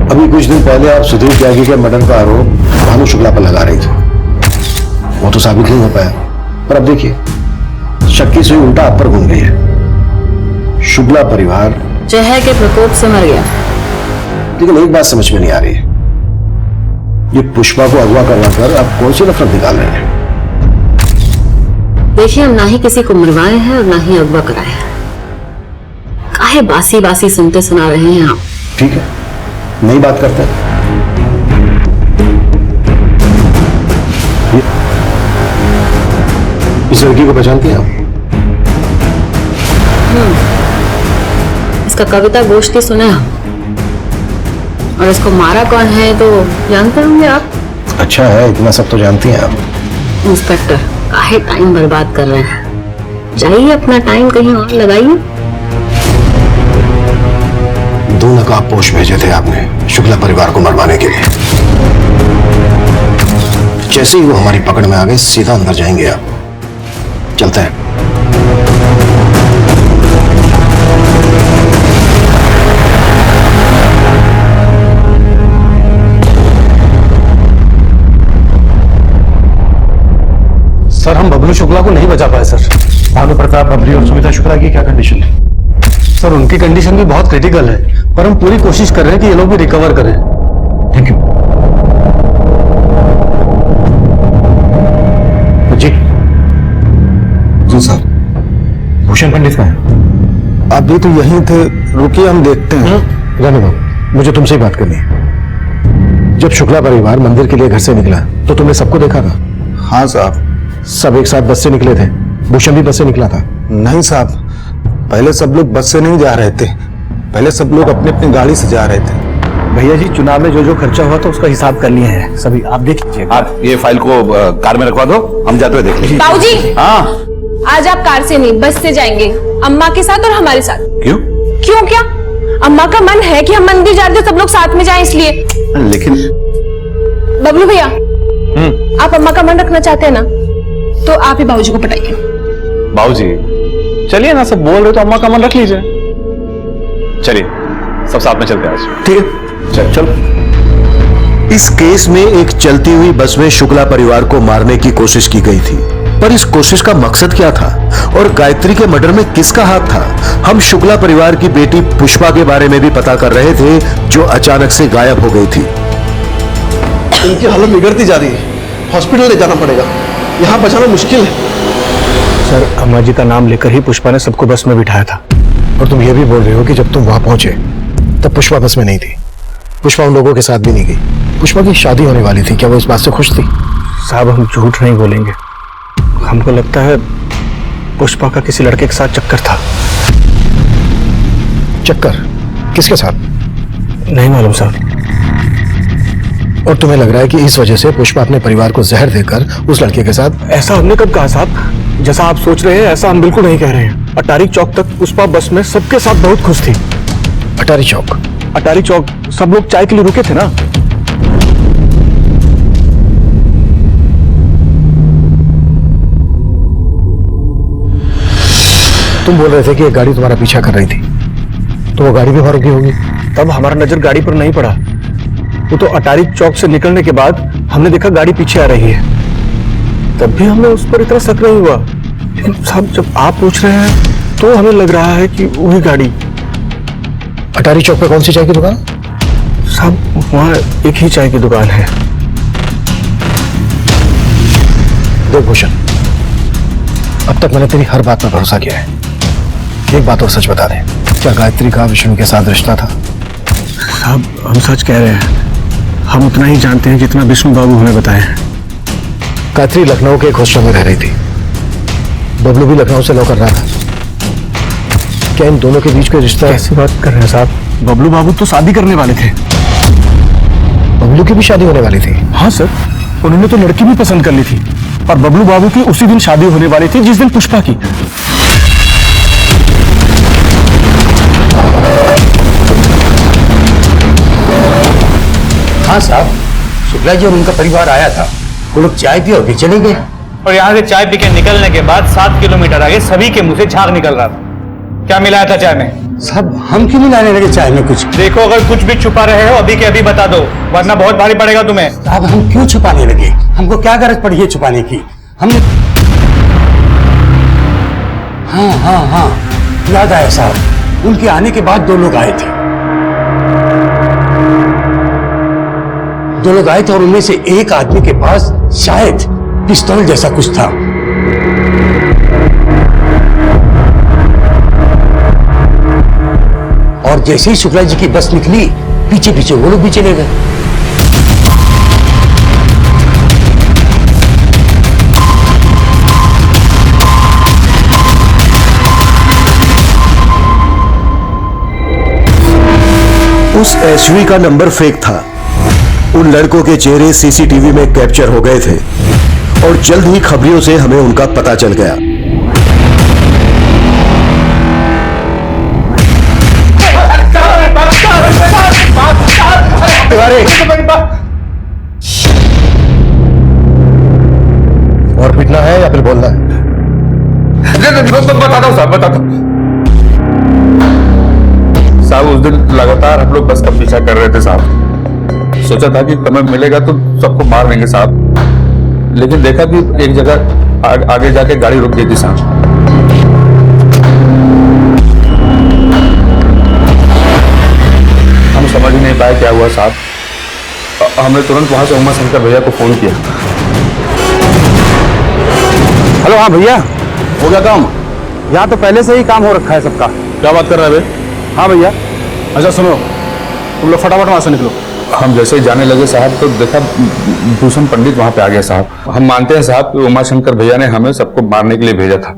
अभी कुछ दिन पहले आप सुधीर त्यागी के मर्डर का आरोप भानु शुक्ला पर लगा रही थी। वो तो साबित नहीं हो पाया, पर अब देखिए शक की सुई उल्टा आप पर घूम गई है। शुक्ला परिवार जहर के प्रकोप से मर गया। लेकिन एक बात समझ में नहीं आ रही है, ये पुष्पा को अगवा करवा कर आप कौन सी नफरत निकाल रहे हैं? देखिए, हम ना ही किसी को मरवाए हैं और ना ही अगवा कराए हैं। काहे बासी बासी सुनते सुना रहे हैं आप? ठीक है, नई बात करते हैं। इस लड़की को पहचानती हैं आप? इसका कविता गोष्ठी सुना है और इसको मारा कौन है तो जानते होंगे आप। अच्छा है, इतना सब तो जानती हैं आप। इंस्पेक्टर, काहे टाइम बर्बाद कर रहे हैं? जाइए अपना टाइम कहीं और लगाइए। 2 नकाबपोश भेजे थे आपने शुक्ला परिवार को मरवाने के लिए। जैसे ही वो हमारी पकड़ में आ गए, सीधा अंदर जाएंगे आप। चलते हैं। सर, हम बबलू शुक्ला को नहीं बचा पाए सर। भानु प्रताप, बबली और सुमिता शुक्ला की क्या कंडीशन है? सर, उनकी कंडीशन भी बहुत क्रिटिकल है, पर हम पूरी कोशिश कर रहे हैं कि ये लोग भी रिकवर करें। थैंक यू जी। जी सर। भूषण पंडित कहाँ है? अभी तो यहीं थे, रुकिए हम देखते हैं। रहने दो, मुझे तुमसे ही बात करनी है। जब शुक्ला परिवार मंदिर के लिए घर से निकला तो तुमने सबको देखा था? हाँ साहब। सब एक साथ बस से निकले थे? भूषण भी बस से निकला था? नहीं साहब, पहले सब लोग बस से नहीं जा रहे थे, पहले सब लोग अपनी अपनी गाड़ी से जा रहे थे। भैया जी, चुनाव में जो जो खर्चा हुआ था उसका हिसाब कर लिए हैं सभी, आप देख लीजिए। आप ये फाइल को कार में रखवा दो, हम जाते हुए देख लीजिए। बाबूजी, हाँ, आज आप कार से नहीं बस से जाएंगे, अम्मा के साथ और हमारे साथ। क्यों? क्यों क्या? अम्मा का मन है कि हम मंदिर जाते सब लोग साथ में जाएं, इसलिए। लेकिन बबलू भैया, आप अम्मा का मन रखना चाहते हैं ना, तो आप ही बाबूजी को पटाइए। बाबूजी चलिए ना, सब बोल रहे तो अम्मा का मन रख लीजिए। चलिए सब साथ में चलते हैं आज। ठीक है, चल। इस केस में एक चलती हुई बस में शुक्ला परिवार को मारने की कोशिश की गई थी, पर इस कोशिश का मकसद क्या था और गायत्री के मर्डर में किसका हाथ था? हम शुक्ला परिवार की बेटी पुष्पा के बारे में भी पता कर रहे थे, जो अचानक से गायब हो गई थी। इनकी हालत बिगड़ती जा रही है, हॉस्पिटल ले जाना पड़ेगा, यहाँ बचाना मुश्किल है। सर, अम्मा जी का नाम लेकर ही पुष्पा ने सबको बस में बिठाया था। और तुम ये भी बोल रहे हो कि जब तुम वहां पहुंचे तब पुष्पा बस में नहीं थी? पुष्पा उन लोगों के साथ भी नहीं गई। पुष्पा की शादी होने वाली थी, क्या वो इस बात से खुश थी? साहब, हम झूठ नहीं बोलेंगे, हमको लगता है पुष्पा का किसी लड़के के साथ चक्कर था। चक्कर? किसके साथ? नहीं मालूम साहब। और तुम्हें लग रहा है कि इस वजह से पुष्पा अपने परिवार को जहर देकर उस लड़के के साथ? ऐसा हमने कब कहा साहब? जैसा आप सोच रहे हैं ऐसा हम बिल्कुल नहीं कह रहे हैं। अटारी चौक तक पुष्पा बस में सबके साथ बहुत खुश थी। अटारी चौक? अटारी चौक सब लोग चाय के लिए रुके थे ना। तुम बोल रहे थे कि एक गाड़ी तुम्हारा पीछा कर रही थी, तो वो गाड़ी भी वहां रुकी होगी। तब हमारा नजर गाड़ी पर नहीं पड़ा, वो तो अटारी चौक से निकलने के बाद हमने देखा गाड़ी पीछे आ रही है, तब भी हमें उस पर इतना शक नहीं हुआ। लेकिन साहब, जब आप पूछ रहे हैं तो हमें लग रहा है कि वही गाड़ी। अटारी चौक पे कौन सी चाय की दुकान? साहब, वहाँ एक ही चाय की दुकान है। देख भूषण, अब तक मैंने तेरी हर बात पर भरोसा किया है, एक बात और सच बता दे, क्या गायत्री का विष्णु के साथ रिश्ता था? साहब, हम सच कह रहे हैं, हम उतना ही जानते हैं जितना विष्णु बाबू हमें बताए हैं। गायत्री लखनऊ के एक हॉस्टल में रह रही थी, बबलू भी लखनऊ से लौट रहा था। क्या इन दोनों के बीच कोई रिश्ता? कैसी बात कर रहे हैं साहब? बबलू बाबू तो शादी करने वाले थे। बबलू की भी शादी होने वाली थी? हाँ सर, उन्होंने तो लड़की भी पसंद कर ली थी, और बबलू बाबू की उसी दिन शादी होने वाली थी जिस दिन पुष्पा की। हाँ साहब, शुक्ला जी और उनका परिवार आया था, वो लोग चाय पी और फिर चले गए। और यहाँ से चाय पी के निकलने के बाद 7 किलोमीटर आगे सभी के मुंह से झाग निकल रहा था। क्या मिलाया था चाय में? साहब, हम क्यों मिलाने लगे चाय में कुछ? देखो, अगर कुछ भी छुपा रहे हो अभी के अभी बता दो, वरना बहुत भारी पड़ेगा तुम्हें। साहब, हम क्यों छुपाने लगे? हमको क्या गरज पड़ी है छुपाने की? हमने हाँ, याद आया साहब, उनके आने के बाद 2 लोग आए थे। 2 लोग आए थे और उनमें से एक आदमी के पास शायद पिस्तौल जैसा कुछ था। और जैसे ही शुक्ला जी की बस निकली, पीछे पीछे वो लोग भी चले गए। उस एसवी का नंबर फेक था। उन लड़कों के चेहरे सीसीटीवी में कैप्चर हो गए थे और जल्द ही खबरियों से हमें उनका पता चल गया। और पिटना है या फिर बोलना है? बताता हूँ साहब, बताता हूँ साहब। उस दिन लगातार हम लोग बस का पीछा कर रहे थे साहब। सोचा था कि समय मिलेगा तो सबको मार देंगे साहब, लेकिन देखा कि एक जगह आगे जाके गाड़ी रुक गई थी साहब। हम समझ ही नहीं पाए क्या हुआ साहब। हमने तुरंत वहां से उमा शंकर भैया को फोन किया। हेलो, हाँ भैया, हो गया काम? यहाँ तो पहले से ही काम हो रखा है सबका। क्या बात कर रहे हैं भाई? हाँ भैया। अच्छा सुनो, तुम लोग फटाफट वहां से निकलो। हम जैसे ही जाने लगे साहब तो देखा भूषण पंडित वहां पे आ गया साहब। हम मानते हैं साहब कि उमा शंकर भैया ने हमें सबको मारने के लिए भेजा था,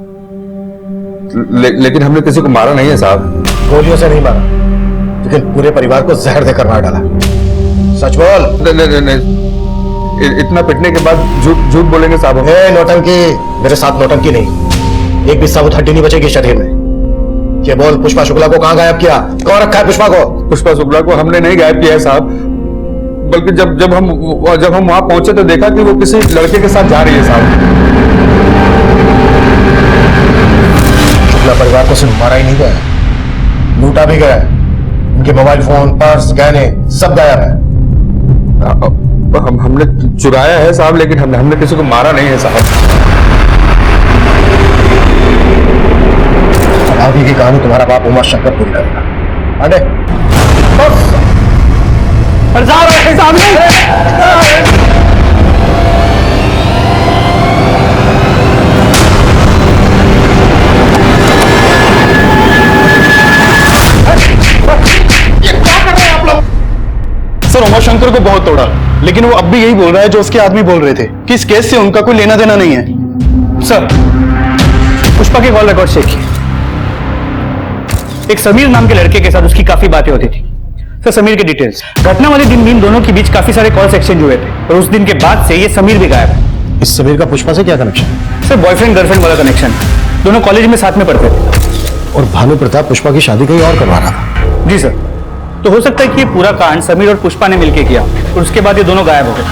लेकिन हमने किसी को मारा नहीं है साहब। गोलियों से नहीं मारा, लेकिन पूरे परिवार को जहर देकर मार डाला। सच बोल। नहीं, इतना पिटने के बाद झूठ बोलेंगे साहब? नौटंकी, मेरे साथ नौटंकी नहीं। एक भी साबुत हड्डी नहीं बचेगी शरीर में। ये बोल, पुष्पा शुक्ला को कहाँ गायब किया? कौन रखा है पुष्पा को? पुष्पा शुक्ला को हमने नहीं गायब किया है साहब। बल्कि जब हम वहां पहुंचे तो देखा कि वो किसी लड़के के साथ जा रही है साहब। शुक्ला परिवार को सिर्फ मारा ही नहीं गया, लूटा भी गया। उनके मोबाइल फोन, पर्स, गहने सब गायब है। हमने चुराया है साहब, लेकिन हमने किसी को मारा नहीं है साहब। आगे की कहानी तुम्हारा बाप उमा शंकर पूरी करेगा। आगे सर उमाशंकर को बहुत तोड़ा, लेकिन वो अब भी यही बोल रहा है जो उसके आदमी बोल रहे थे कि इस केस से उनका कोई लेना देना नहीं है। सर पुष्पा के कॉल रिकॉर्ड चेक किए। एक समीर नाम के लड़के के साथ उसकी काफी बातें होती थी। सर समीर के डिटेल्स, घटना वाले दिन इन दोनों के बीच काफी सारे कॉल्स एक्सचेंज हुए थे और उस दिन के बाद से ये समीर भी गायब है। इस समीर का पुष्पा से क्या कनेक्शन? सर बॉयफ्रेंड गर्लफ्रेंड वाला कनेक्शन। दोनों कॉलेज में साथ में पढ़ते थे। और भानु प्रताप पुष्पा की शादी कहीं और करवा रहा था। जी सर, तो हो सकता है कि ये पूरा कांड समीर और पुष्पा ने मिलकर किया और उसके बाद ये दोनों गायब हो गए।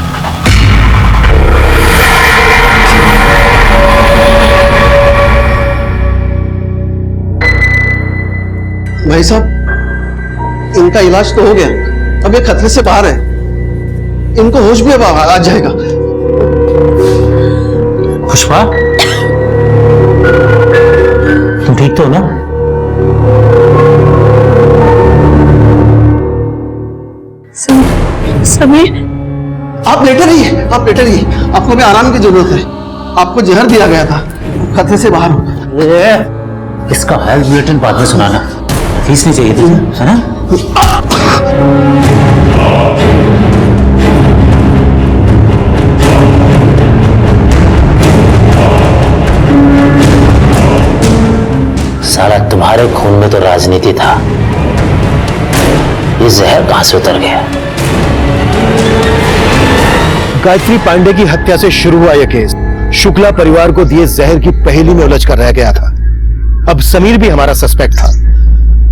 भाई साहब, इनका इलाज तो हो गया, अब ये खतरे से बाहर है। इनको होश भी अब आ जाएगा। पुष्पा, तुम ठीक तो हो ना? समीर, आप लेटे रहिए, आप लेटे रहिए। आपको भी आराम की जरूरत है। आपको जहर दिया गया था, खतरे से बाहर हो। इसका हेल्थ बुलेटिन बाद में सुनाना, फीस नहीं चाहिए थी, है ना? साला तुम्हारे खून में तो राजनीति था, ये जहर कहां से उतर गया? गायत्री पांडे की हत्या से शुरू हुआ यह केस शुक्ला परिवार को दिए जहर की पहेली में उलझ कर रह गया था। अब समीर भी हमारा सस्पेक्ट था।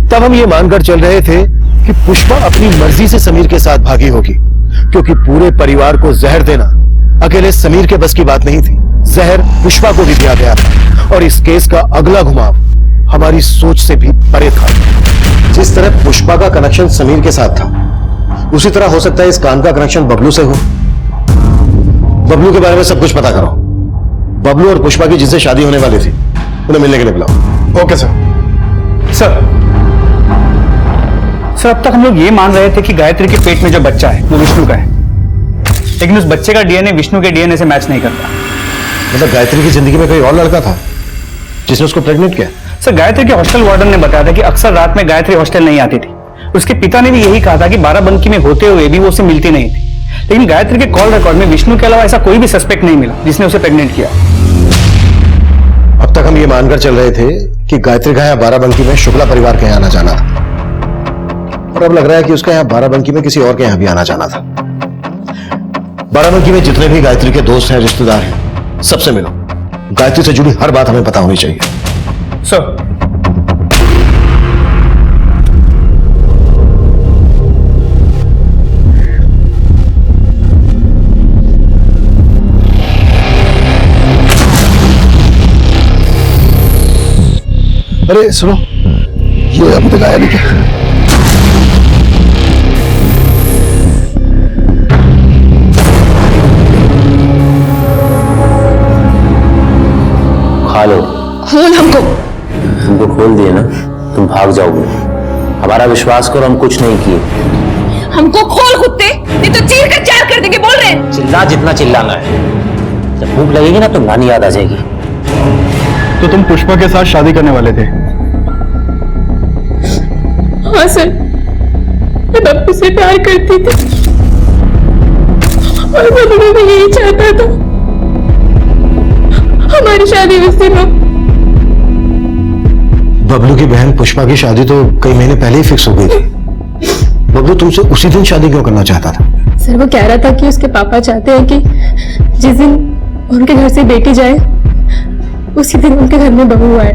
तब हम ये मानकर चल रहे थे कि पुष्पा अपनी मर्जी से समीर के साथ भागी होगी, क्योंकि पूरे परिवार को जहर देना अकेले समीर के बस की बात नहीं थी। जहर पुष्पा को भी दिया गया था और इस केस का अगला घुमाव हमारी सोच से भी परे था। जिस तरह पुष्पा का कनेक्शन समीर के साथ था, उसी तरह हो सकता है इस काम का कनेक्शन बबलू से हो। बबलू के बारे में सब कुछ पता करो। बबलू और पुष्पा की जिनसे शादी होने वाली थी, उन्हें मिलने के लिए बुलाओ। Okay sir. सर अब तक हम लोग ये मान रहे थे कि गायत्री के पेट में जो बच्चा है वो विष्णु का है, लेकिन उस बच्चे का डीएनए विष्णु के डीएनए से मैच नहीं करता। मतलब गायत्री की जिंदगी में कोई और लड़का था जिसने उसको प्रेग्नेंट किया? सर गायत्री के हॉस्टल वार्डन ने बताया था कि अक्सर रात में गायत्री हॉस्टल नहीं आती थी। उसके पिता ने भी यही कहा था कि बाराबंकी में होते हुए भी वो उससे मिलती नहीं थी। लेकिन गायत्री के कॉल रिकॉर्ड में विष्णु के अलावा ऐसा कोई भी सस्पेक्ट नहीं मिला जिसने उसे प्रेग्नेंट किया। अब तक हम ये मानकर चल रहे थे कि गायत्री का यहाँ बाराबंकी में शुक्ला परिवार के यहाँ आना जाना था, और अब लग रहा है कि उसका यहाँ बाराबंकी में किसी और के यहाँ भी आना जाना था। बाराबंकी में जितने भी गायत्री के दोस्त हैं, रिश्तेदार हैं, सबसे मिलो। गायत्री से जुड़ी हर बात हमें पता होनी चाहिए। सर अरे सुनो, ये अभी तक आया नहीं क्या? खा लो। खोल हमको। तुमको खोल दिए ना, तुम भाग जाओगे। हमारा विश्वास करो, हम कुछ नहीं किए। हमको खोल कुत्ते, नहीं तो चीर कर चार कर देंगे। बोल रहे हैं चिल्ला जितना चिल्लाना है। जब भूख लगेगी ना तो नानी याद आ जाएगी। तो तुम पुष्पा के साथ शादी करने वाले थे? हाँ सर, मैं बब्बू से प्यार करती थी और बब्बू भी यही चाहता था। हमारी शादी उस दिन। बबलू की बहन पुष्पा की शादी तो कई महीने पहले ही फिक्स हो गई थी। बबलू तुमसे उसी दिन शादी क्यों करना चाहता था? सर वो कह रहा था कि उसके पापा चाहते हैं कि जिस दिन उनके घर से बेटी जाए उसी दिन उनके घर में बहू आए।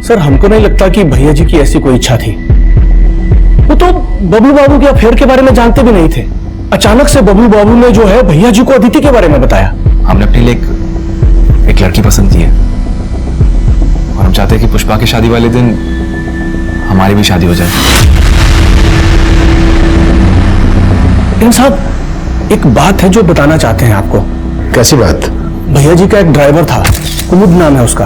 सर हमको नहीं लगता कि भैया जी की ऐसी कोई इच्छा थी। वो तो बबलू बाबू के अफेयर के बारे में जानते भी नहीं थे। अचानक से बबलू बाबू ने जो है भैया जी को अदिति के बारे में बताया। हमने अपने लिए एक लड़की पसंद की है और हम चाहते हैं कि पुष्पा की शादी वाले दिन हमारी भी शादी हो जाए। इन साहब, एक बात है जो बताना चाहते हैं आपको। कैसी बात? भैया जी का एक ड्राइवर था, कुमुद नाम है उसका।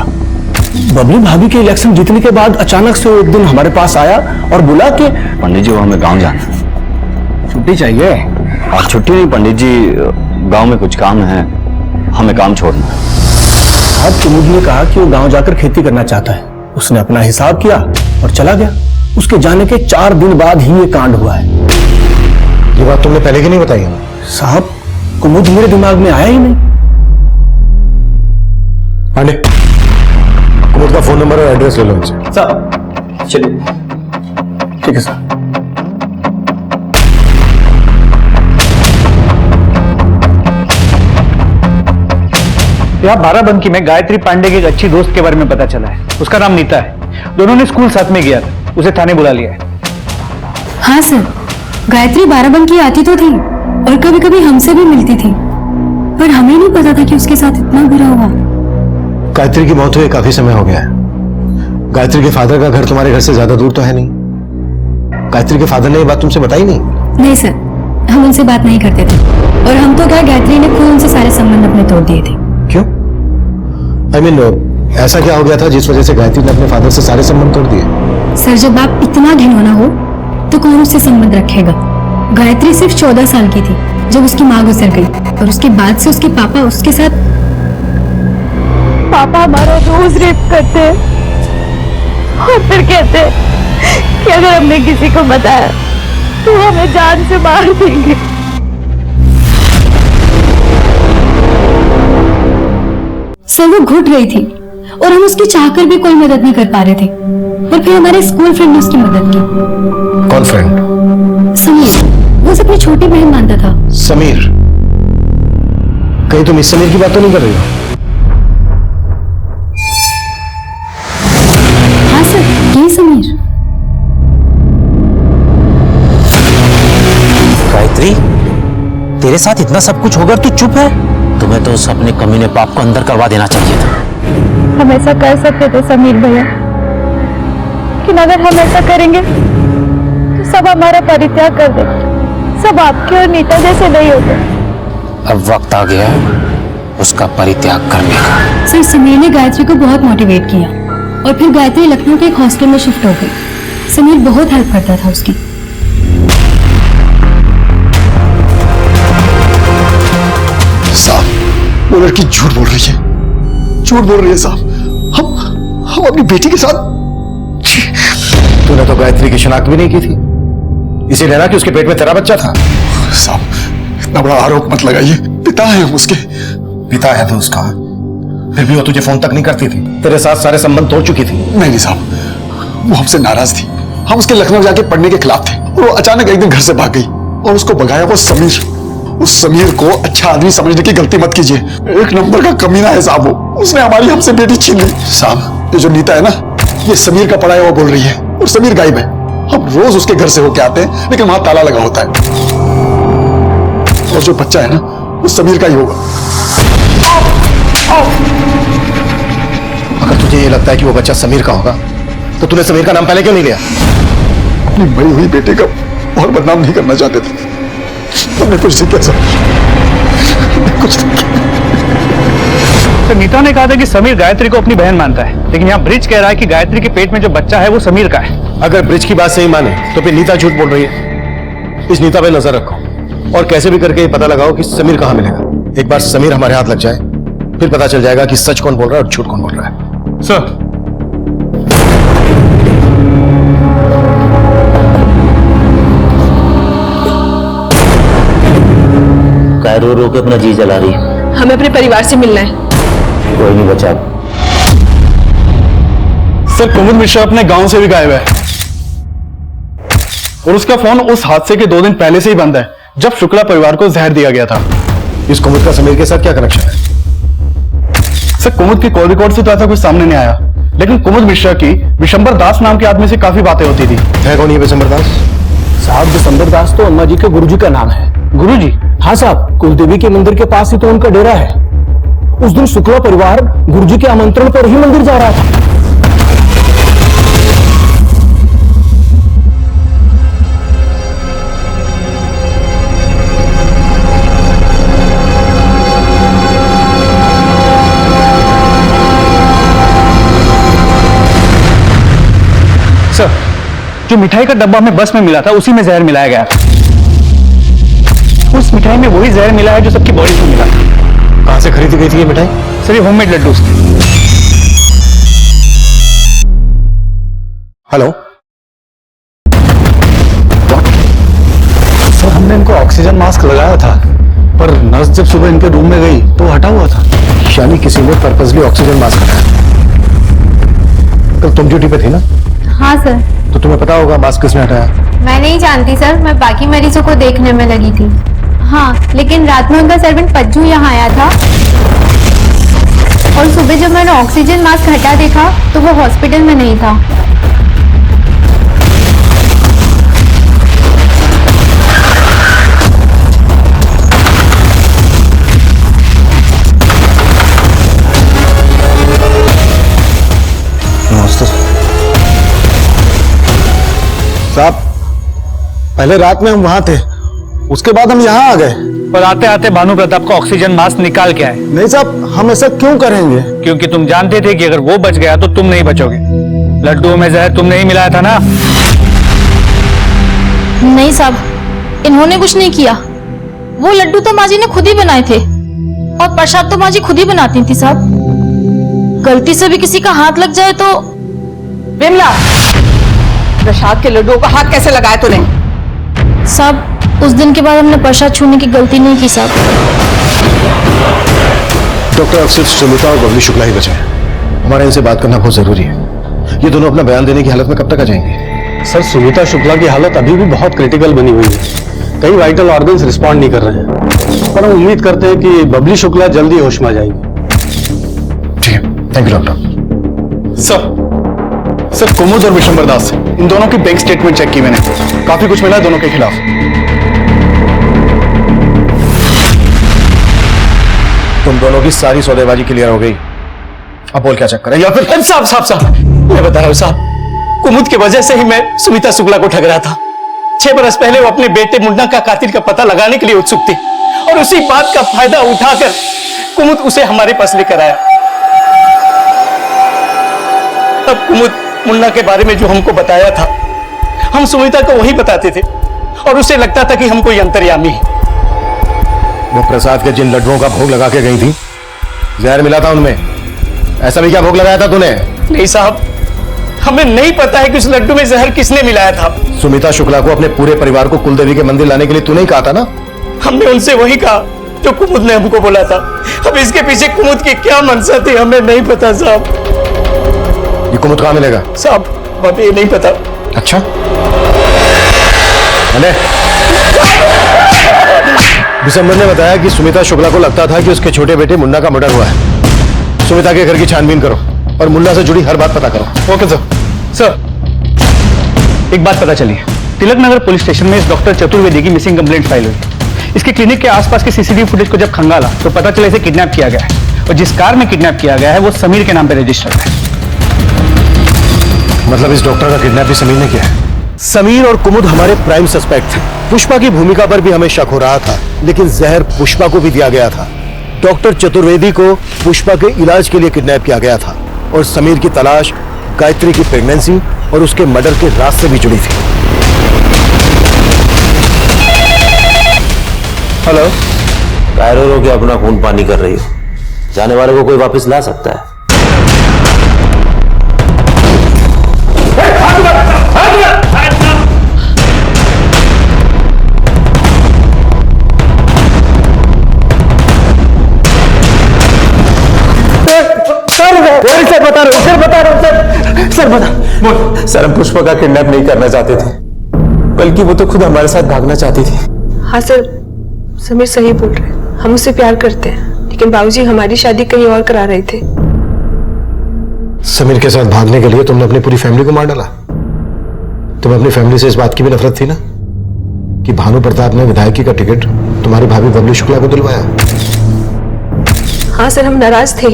बबली भाभी के इलेक्शन जीतने के बाद अचानक से वो एक दिन हमारे पास आया और बोला कि पंडित जी वो हमें गांव जाना है, छुट्टी चाहिए। और छुट्टी नहीं पंडित जी, गांव में कुछ काम है, हमें काम छोड़ना है। साहब कुमुद ने कहा कि वो गांव जाकर खेती करना चाहता है। उसने अपना हिसाब किया और चला गया। उसके जाने के 4 दिन बाद ही ये कांड हुआ है। ये बात तुमने पहले क्यों नहीं बताई हमें? साहब कुमुद मेरे दिमाग में आया ही नहीं। पांडे, कुमुद का फोन नंबर और एड्रेस ले लो इनसे। साहब चलिए। ठीक है सर। यहाँ बाराबंकी में गायत्री पांडे की एक अच्छी दोस्त के बारे में पता चला है। उसका नाम नीता है। दोनों ने स्कूल साथ में किया था। उसे थाने बुला लिया है। हाँ सर, गायत्री बाराबंकी आती तो थी और कभी कभी हमसे भी मिलती थी, पर हमें नहीं पता था कि उसके साथ इतना बुरा हुआ। गायत्री की मौत हुए काफी समय हो गया है। गायत्री के फादर का घर तुम्हारे घर से ज्यादा दूर तो है नहीं। गायत्री के फादर ने ये बात तुमसे बताई नहीं? नहीं सर, हम उनसे बात नहीं करते थे और हम तो क्या, गायत्री ने खुद उनसे सारे संबंध अपने तोड़ दिए थे। क्यों? I mean, ऐसा क्या हो गया था जिस वजह से गायत्री ने अपने फादर से सारे संबंध तोड़ दिए? सर जब आप इतना घिनौना हो तो कौन उससे संबंध रखेगा? गायत्री सिर्फ 14 साल की थी जब उसकी माँ गुजर गई और उसके बाद से उसके पापा उसके साथ। पापा हमारा रोज रेप करते हैं और फिर कहते हैं कि अगर हमने किसी को बताया तो वो हमें जान से मार देंगे। सर वो घुट रही थी और हम उसकी चाहकर भी कोई मदद नहीं कर पा रहे थे, और फिर हमारे स्कूल फ्रेंड ने उसकी मदद की। कौन फ्रेंड? समीर, वो उसे अपनी छोटी बहन मानता था। समीर? कहीं तुम इस समीर की बात तो नहीं कर रही हो? हाँ सर, ये समीर। गायत्री, तेरे साथ इतना सब कुछ होगा तू चुप है? तुम्हें तो उस अपने कमीने पाप को अंदर करवा देना चाहिए था। हम ऐसा कर सकते थे समीर भैया, लेकिन अगर हम ऐसा करेंगे तो सब हमारा परित्याग कर देंगे। सब आपके और नीता जैसे नहीं होते। अब वक्त आ गया उसका परित्याग करने का। सर समीर ने गायत्री को बहुत मोटिवेट किया और फिर गायत्री लखनऊ के एक हॉस्टल में शिफ्ट हो गई। समीर बहुत हेल्प करता था उसकी। साहब वो लड़की झूठ बोल रही है, झूठ बोल रही है साहब। हम अपनी बेटी के साथ। तूने तो गायत्री की शिनाख्त भी नहीं की थी, इसीलिए ना कि उसके पेट में तेरा बच्चा था। साहब इतना बड़ा आरोप मत लगाइए, पिता है हम उसके। पिता है तो उसका, फिर भी वो तुझे फोन तक नहीं करती थी, तेरे साथ सारे संबंध तोड़ चुकी थी। नहीं साहब, वो हमसे नाराज थी। हम उसके लखनऊ जाके पढ़ने के खिलाफ थे और वो अचानक एक दिन घर से भाग गई और उसको भगाया वो समीर। उस समीर को अच्छा आदमी समझने की गलती मत कीजिए, एक नंबर का कमीना है साहब वो। उसने हमारी हमसे बेटी छीन ली। साहब ये जो नीता है ना, ये समीर का पढ़ाया हुआ बोल रही है और समीर गायब है। हम रोज उसके घर से होके आते हैं लेकिन वहां ताला लगा होता है। और जो बच्चा है ना वो समीर का ही होगा। अगर तुझे ये लगता है कि वो बच्चा समीर का होगा तो तूने समीर का नाम पहले क्यों नहीं लिया? अपनी मरी हुई बेटे का और बदनाम नहीं करना चाहते थे। हमने कुछ नहीं किया सर, कुछ नहीं किया। तो नीता ने कहा था कि समीर गायत्री को अपनी बहन मानता है, लेकिन यहाँ ब्रिज कह रहा है कि गायत्री के पेट में जो बच्चा है वो समीर का है। अगर ब्रिज की बात सही माने तो फिर नीता झूठ बोल रही है। इस नीता पे नजर रखो और कैसे भी करके ये पता लगाओ कि समीर कहां मिलेगा। एक बार समीर हमारे हाथ लग जाए फिर पता चल जाएगा कि सच कौन बोल रहा है और झूठ कौन बोल रहा है। सर रो रो के अपना जी जला रही है। हमें अपने परिवार से मिलना है। कोई नहीं बचा। सर कुमुद मिश्रा अपने गांव से भी गायब है और उसका फोन उस हादसे के 2 दिन पहले से ही बंद है जब शुक्ला परिवार को जहर दिया गया था। इस कुमुद का समीर के साथ क्या कनेक्शन है? सर कुमुद की कॉल रिकॉर्ड से तो ऐसा कुछ सामने नहीं आया, लेकिन कुमुद मिश्रा की विशंबर दास नाम के आदमी से काफी बातें होती थी। है कौन ये विशंबर दास? साहब विशंबर दास तो अम्मा जी के गुरुजी का नाम है। गुरुजी। हाँ साहब, कुलदेवी के मंदिर के पास ही तो उनका डेरा है। उस दिन शुक्ला परिवार गुरुजी के आमंत्रण पर ही मंदिर जा रहा था। सर, जो मिठाई का डब्बा हमें बस में मिला था उसी में जहर मिलाया गया था। उस मिठाई में वही जहर मिला है जो सबकी बॉडी में मिला था। कहां से खरीदी गई थी ये मिठाई? सर, ये होममेड लड्डू। हेलो सर, हमने इनको ऑक्सीजन मास्क लगाया था, पर नर्स जब सुबह इनके रूम में गई तो हटा हुआ था। यानी किसी ने पर्पसली ऑक्सीजन मास्क हटाया। कल तुम ड्यूटी पे थी ना? हाँ सर। तो तुम्हें पता होगा मास्क किसने हटाया। मैं नहीं जानती सर, मैं बाकी मरीजों को देखने में लगी थी। हाँ, लेकिन रात में उनका सर्वेंट पज्जू यहाँ आया था और सुबह जब मैंने ऑक्सीजन मास्क हटा देखा तो वो हॉस्पिटल में नहीं था। साहब, पहले रात में हम वहां थे, उसके बाद हम यहाँ आ गए। पर आते आते भानु प्रताप का ऑक्सीजन मास्क निकाल के आए। नहीं साहब, हम ऐसा क्यों करेंगे? क्योंकि तुम जानते थे कि अगर वो बच गया तो तुम नहीं बचोगे। लड्डू में जहर तुमने ही मिलाया था ना? नहीं साहब, इन्होंने कुछ नहीं किया। वो लड्डू तो माँ जी ने खुद ही बनाए थे और प्रसाद तो माँ जी खुद ही बनाती थी साहब। गलती से भी किसी का हाथ लग जाए तो। विमला, प्रसाद के लड्डुओं का हाथ कैसे लगाया तूने? साहब, उस दिन के बाद हमने प्रसाद छूने की गलती नहीं की साहब। डॉक्टर, अब सिर्फ सुमिता और बबली शुक्ला ही बचे हैं। हमारे इनसे बात करना बहुत जरूरी है। ये दोनों अपना बयान देने की हालत में कब तक आ जाएंगे? सर, सुमिता शुक्ला की हालत अभी भी बहुत क्रिटिकल बनी हुई है। कई वाइटल ऑर्गन्स रिस्पॉन्ड नहीं कर रहे हैं, पर हम उम्मीद करते हैं कि बबली शुक्ला जल्दी होश में आ जाएगी। ठीक है, थैंक यू डॉक्टर। सर, कुमुद और विशंबर दास, इन दोनों की बैंक स्टेटमेंट चेक की मैंने, काफी कुछ मिला दोनों के खिलाफ। तुम दोनों की सारी सौदेबाजी क्लियर हो गई। अब बोल क्या चक्कर है? या फिर साहब, मैं बता रहा हूं साहब, कुमुद की वजह से ही मैं सुमिता शुक्ला को ठग रहा था। 6 बरस पहले वो अपने बेटे मुन्ना का कातिल का पता लगाने के लिए उत्सुक थी और उसी बात का फायदा उठाकर कुमुद उसे हमारे पास लेकर आया। अब कुमुद मुन्ना के बारे में जो हमको बताया था, हम सुमिता को वही बताते थे और उसे लगता था कि हम कोई अंतर्यामी है। वो प्रसाद के जिन लड्डुओं का भोग लगा के गई थी, जहर मिला था उनमें। ऐसा भी क्या भोग लगाया था तूने? नहीं साहब, हमें नहीं पता है कि उस लड्डू में जहर किसने मिलाया था। सुमिता शुक्ला को अपने पूरे परिवार को कुलदेवी के मंदिर लाने के लिए तूने ही कहा था ना? हमने उनसे वही कहा जो कुमुद ने हमको बोला था। अब इसके पीछे कुमुद की क्या मंशा थी हमें नहीं पता साहब। ये कुमुद कहाँ मिलेगा? साहब, अभी ये नहीं पता। अच्छा, अने दिसंबर ने बताया कि सुमिता शुक्ला को लगता था कि उसके छोटे बेटे मुन्ना का मर्डर हुआ है। सुमिता के घर की छानबीन करो और मुन्ना से जुड़ी हर बात पता करो। Okay sir. सर, एक बात पता चली, तिलक नगर पुलिस स्टेशन में इस डॉक्टर चतुर्वेदी की मिसिंग कंप्लेंट फाइल हुई। इसके क्लिनिक के आसपास के सीसीटीवी फुटेज को जब खंगाला तो पता चला इसे किडनैप किया गया है और जिस कार में किडनैप किया गया है वो समीर के नाम पे रजिस्टर्ड है। मतलब इस डॉक्टर का किडनैप भी समीर ने किया है? समीर और कुमुद हमारे प्राइम सस्पेक्ट थे। पुष्पा की भूमिका पर भी हमें शक हो रहा था, लेकिन जहर पुष्पा को भी दिया गया था। डॉक्टर चतुर्वेदी को पुष्पा के इलाज के लिए किडनैप किया गया था और समीर की तलाश गायत्री की प्रेगनेंसी और उसके मर्डर के राज से भी जुड़ी थी। हेलो, कायरो रो के अपना खून पानी कर रही हो, जाने वाले को कोई वापस ला सकता है? सर, हम पुष्पा का किडनैप नहीं करना चाहते थे, बल्कि वो तो खुद हमारे साथ भागना चाहती थी। हाँ सर, समीर सही बोल रहे हैं, हम उससे प्यार करते हैं, लेकिन बाबूजी हमारी शादी कहीं और करा रहे थे। समीर के साथ भागने के लिए तुमने अपनी पूरी फैमिली को मार डाला। तुम्हें अपनी फैमिली से इस बात की भी नफरत थी ना कि भानु प्रताप ने विधायकी का टिकट तुम्हारी भाभी बबली शुक्ला को दिलवाया? हाँ सर, हम नाराज थे,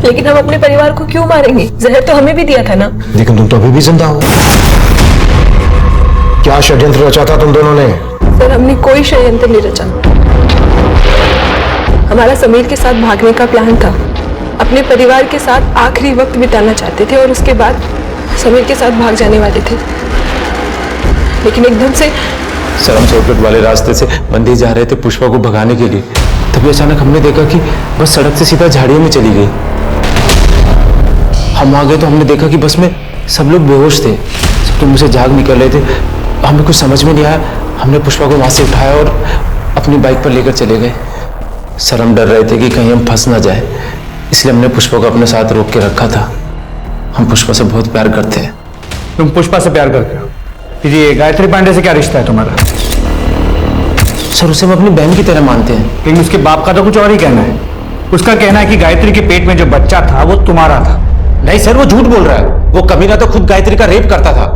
लेकिन हम अपने परिवार को क्यों मारेंगे? जहर तो हमें भी दिया था ना। लेकिन तुम तो अभी भी जिंदा हो। क्या षड्यंत्र रचा था तुम दोनों ने? सर, हमने कोई षड्यंत्र नहीं रचा। हमारा समीर के साथ भागने का प्लान था। अपने परिवार के साथ आखिरी वक्त बिताना चाहते थे और उसके बाद समीर के साथ भाग जाने वाले थे, लेकिन एकदम से सर, हम शॉर्टकट वाले रास्ते से बंदी जा रहे थे पुष्पा को भगाने के लिए, तभी अचानक हमने देखा कि बस सड़क से सीधा झाड़ियों में चली गई। हम आ गए तो हमने देखा कि बस में सब लोग बेहोश थे, सबके मुंह से झाग निकल रहे थे। हमें कुछ समझ में नहीं आया। हमने पुष्पा को वहां से उठाया और अपनी बाइक पर लेकर चले गए। सर, हम डर रहे थे कि कहीं हम फंस ना जाए, इसलिए हमने पुष्पा को अपने साथ रोक के रखा था। हम पुष्पा से बहुत प्यार करते हैं। तुम पुष्पा से प्यार करते हो? ये गायत्री पांडे से क्या रिश्ता है तुम्हारा? सर, उसे हम अपनी बहन की तरह मानते हैं। लेकिन उसके बाप का तो कुछ और ही कहना है। उसका कहना है कि गायत्री के पेट में जो बच्चा था वो तुम्हारा था। नहीं सर, वो झूठ बोल रहा है। वो कमीना तो खुद गायत्री का रेप करता था।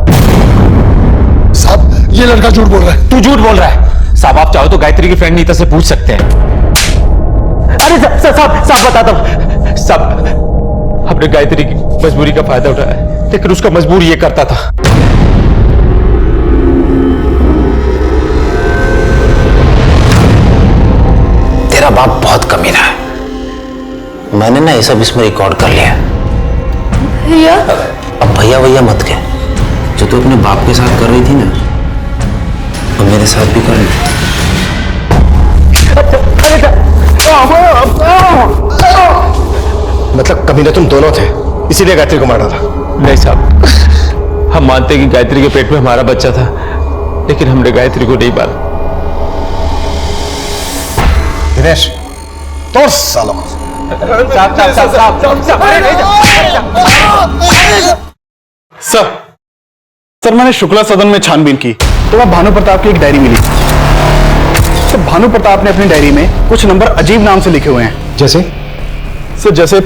साहब, ये लड़का झूठ बोल रहा है। तू झूठ बोल रहा है। साहब, आप चाहो तो गायत्री की फ्रेंड नीता से पूछ सकते हैं। अरे साहब बता दो। साहब, हमने गायत्री की मजबूरी का फायदा उठाया, लेकिन उसका मजबूर ये करता था। तेरा बाप बहुत कमीना है। मैंने ना ये सब इसमें रिकॉर्ड कर लिया। भैया, अब भैया भैया मत कह। जो तू अपने बाप के साथ कर रही थी ना, वो मेरे साथ भी कर ली। मतलब कमीना तुम दोनों थे, इसीलिए गायत्री को मारा था? नहीं साहब, हम मानते कि गायत्री के पेट में हमारा बच्चा था, लेकिन हमने गायत्री को नहीं मारा। दिनेश, तो सालों सर, मैंने शुक्ला सदन में छानबीन की तो वहां भानु प्रताप की एक डायरी मिली। तो भानु प्रताप ने अपनी डायरी में कुछ नंबर अजीब नाम से लिखे हुए हैं। जैसे? सर, जैसे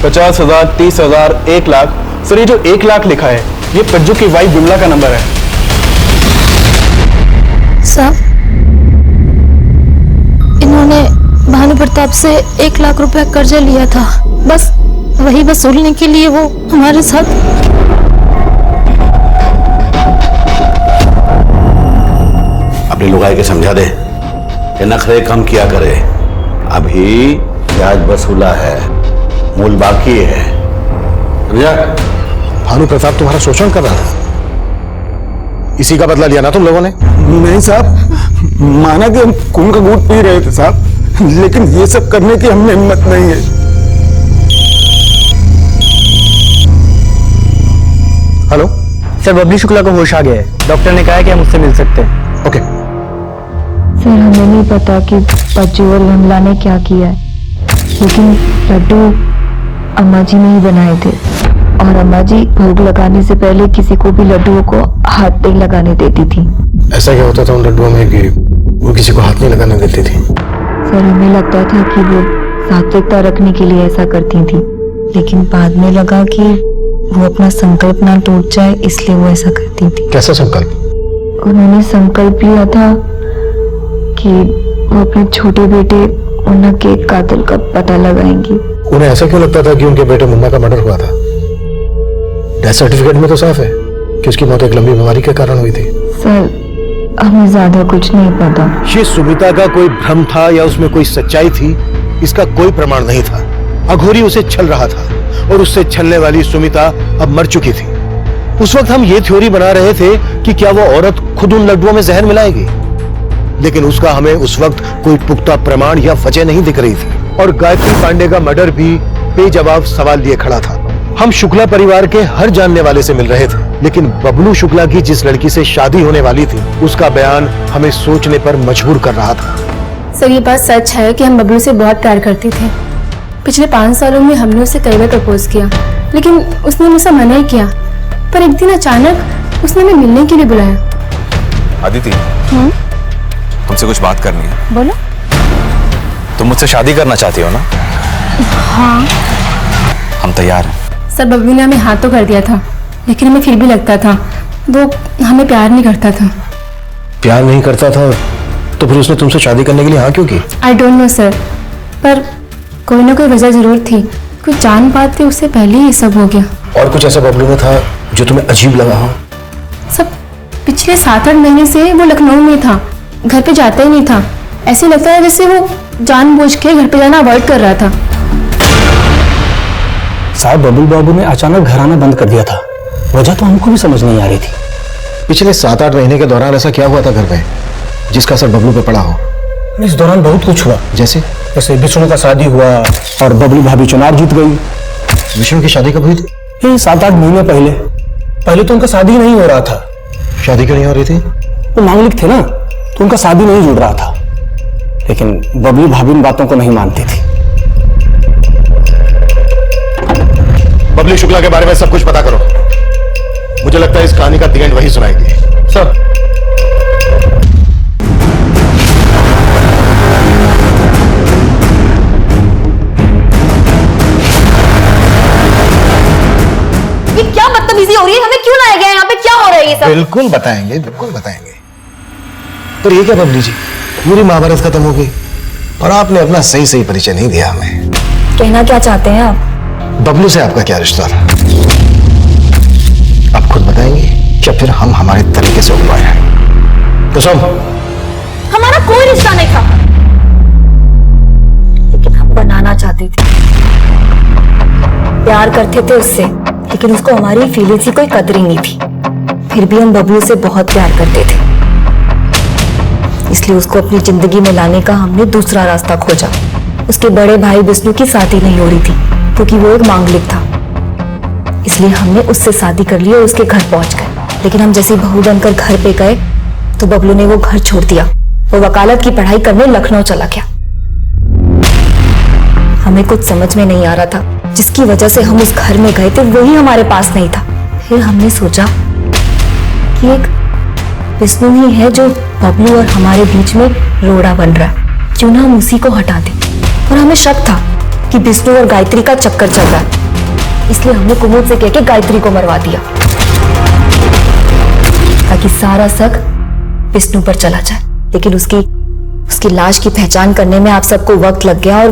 50,000, 30,000, 1 लाख। सर, ये जो 1 लाख लिखा है, ये पज्जू की वाइफ विमला का नंबर है। साहब, इन्होंने भानु प्रताप से 1 लाख रुपया कर्जा लिया था, बस वही वसूलने के लिए वो हमारे साथ। अपने लुगाई के समझा दे कि नखरे कम किया करे। अभी ब्याज वसूला है, मूल बाकी है। समझा? भानु प्रताप तुम्हारा शोषण कर रहा था, इसी का बदला लिया ना तुम लोगों ने? नहीं साहब, माना कि हम खून का घूंट पी रहे थे साहब, लेकिन ये सब करने की हमें हिम्मत नहीं है। हेलो सर, बबली शुक्ला को होश आ गया है। डॉक्टर ने कहा है कि हम उससे मिल सकते हैं। ओके। सर, हमें नहीं पता कि पज्जू और विमला ने क्या किया है, लेकिन लड्डू अम्मा जी ने ही बनाए थे और अम्मा जी भोग लगाने से पहले किसी को भी लड्डुओं को हाथ नहीं लगाने देती थी। ऐसा क्या होता था उन लड्डुओं में कि वो किसी को हाथ नहीं लगाने देती थी? सर, हमें लगता था कि वो सात्विकता रखने के लिए ऐसा करती थी, लेकिन बाद में लगा कि वो अपना संकल्प ना टूट जाए, इसलिए वो ऐसा करती थी। कैसा संकल्प? उन्होंने संकल्प लिया था कि वो अपने छोटे बेटे मुन्ना के कातिल का पता लगाएंगी। उन्हें ऐसा क्यों लगता था कि उनके बेटे मुन्ना का मर्डर हुआ था? डेथ सर्टिफिकेट में तो साफ है कि उसकी मौत एक लंबी बीमारी के कारण हुई थी। सर, हमें ज्यादा कुछ नहीं पता। ये सुमिता का कोई भ्रम था या उसमें कोई सच्चाई थी, इसका कोई प्रमाण नहीं था। अघोरी उसे छल रहा था और उससे छलने वाली सुमिता अब मर चुकी थी। उस वक्त हम ये थ्योरी बना रहे थे कि क्या वो औरत खुद उन लड्डुओं में जहर मिलाएगी, लेकिन उसका हमें उस वक्त कोई पुख्ता प्रमाण या वजह नहीं दिख रही थी। और गायत्री पांडे का मर्डर भी बेजवाब सवाल लिए खड़ा था। हम शुक्ला परिवार के हर जानने वाले से मिल रहे थे, लेकिन बबलू शुक्ला की जिस लड़की से शादी होने वाली थी, उसका बयान हमें सोचने पर मजबूर कर रहा था। सर, ये बात सच है कि हम बबलू से बहुत प्यार करते थे। पिछले 5 सालों में हमने उसे कई बार प्रपोज किया, लेकिन उसने मुझसे मना ही किया। पर एक दिन अचानक उसने हमें मिलने के लिए बुलाया। अदिति, तुमसे कुछ बात करनी है। बोलो। तुम मुझसे शादी करना चाहती हो ना? हाँ। हम तैयार हैं। सर, बबलू ने हमें हाँ तो कर दिया था, लेकिन हमें फिर भी लगता था वो हमें प्यार नहीं करता था। प्यार नहीं करता था तो फिर उसने तुमसे शादी करने के लिए हाँ क्यों की? आई डोंट नो सर, पर कोई ना कोई वजह जरूर थी। कुछ जान पात थी उससे पहले ही ये सब हो गया। और कुछ ऐसा बबलू में था जो तुम्हें अजीब लगा हो? सब पिछले 7-8 महीने से वो लखनऊ में था, घर पे जाता ही नहीं था। ऐसे लगता है जैसे वो जानबूझ के घर पे जाना अवॉइड कर रहा था। साहब बबलू बाबू ने अचानक घर आना बंद कर दिया था, वजह तो हमको भी समझ नहीं आ रही थी। पिछले 7-8 महीने के दौरान ऐसा क्या हुआ था घर में जिसका असर बबलू पे पड़ा हो? इस दौरान बहुत कुछ हुआ। जैसे विष्णु का शादी हुआ और बबलू भाभी चुनाव जीत गई। विष्णु की शादी कब हुई थी? ये 7-8 महीने पहले तो उनका शादी नहीं हो रहा था। शादी क्यों नहीं हो रही थी? वो मांगलिक थे ना, तो उनका शादी नहीं जुड़ रहा था। लेकिन बबलू भाभी इन बातों को नहीं मानती थी। बबली शुक्ला के बारे में सब कुछ पता करो। मुझे लगता है इस कहानी का द एंड वही सुनाएंगे। सर ये क्या बदतमीजी हो रही है? हमें क्यों लाया गया यहाँ पे? क्या हो रहा है ये सब? बिल्कुल बताएंगे, बिल्कुल बताएंगे। पर ये क्या बबली जी, पूरी महाभारत खत्म हो गई और आपने अपना सही परिचय नहीं दिया हमें। कहना क्या चाहते हैं आप? बबलू से आपका क्या रिश्ता था? आप खुद बताएंगे या फिर हम हमारे तरीके से उगवाए हैं? कुसुम, हमारा कोई रिश्ता नहीं था, लेकिन हम बनाना चाहते थे। प्यार करते थे उससे, लेकिन उसको हमारी फीलिंग्स की कोई कदर ही नहीं थी। फिर भी हम बबलू से बहुत प्यार करते थे, इसलिए उसको अपनी जिंदगी में लाने का हमने दूसरा रास्ता खोजा। उसके बड़े भाई विष्णु की शादी नहीं हो रही थी क्योंकि वो एक मांगलिक था, इसलिए हमने उससे शादी कर ली और उसके घर पहुंच गए। लेकिन हम जैसे बहू बनकर घर पे गए तो बबलू ने वो घर छोड़ दिया। वो वकालत की पढ़ाई करने लखनऊ चला गया। हमें कुछ समझ में नहीं आ रहा था, जिसकी वजह से हम उस घर में गए थे वही हमारे पास नहीं था। फिर हमने सोचा कि एक विष्णु ही है जो बबलू और हमारे बीच में रोड़ा बन रहा है, क्यों ना हम उसी को हटा दें। और हमें शक था कि विष्णु और गायत्री का चक्कर चल रहा है, इसलिए हमने कुमुद से कहकर गायत्री को मरवा दिया ताकि सारा शक विष्णु पर चला जाए। लेकिन उसकी लाश की पहचान करने में आप सबको वक्त लग गया और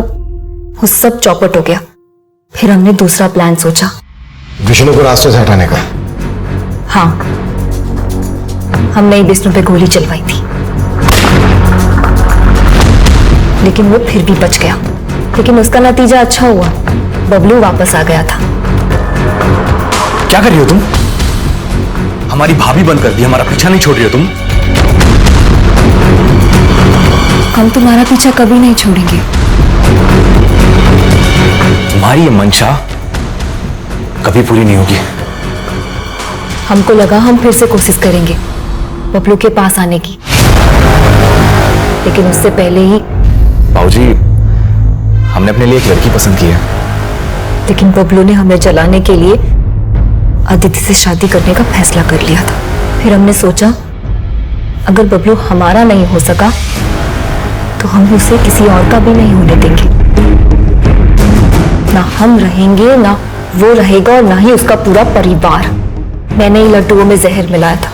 वो सब चौपट हो गया। फिर हमने दूसरा प्लान सोचा, विष्णु को रास्ते से हटाने का। हाँ, हमने विष्णु पे गोली चलवाई थी, लेकिन वो फिर भी बच गया। लेकिन उसका नतीजा अच्छा हुआ, बबलू वापस आ गया था। क्या कर रही हो तुम? हमारी भाभी बन कर दी, हमारा पीछा नहीं छोड़ रही हो तुम? हम तुम्हारा पीछा कभी नहीं छोड़ेंगे। तुम्हारी ये मंशा कभी पूरी नहीं होगी। हमको लगा हम फिर से कोशिश करेंगे बबलू के पास आने की, लेकिन उससे पहले ही बाबूजी, हमने अपने लिए एक लड़की पसंद की है। लेकिन बबलू ने हमें जलाने के लिए अदिति से शादी करने का फैसला कर लिया था। फिर हमने सोचा अगर बबलू हमारा नहीं हो सका तो हम उसे किसी और का भी नहीं होने देंगे। ना हम रहेंगे, ना वो रहेगा, और ना ही उसका पूरा परिवार। मैंने ही लड्डुओं में जहर मिलाया था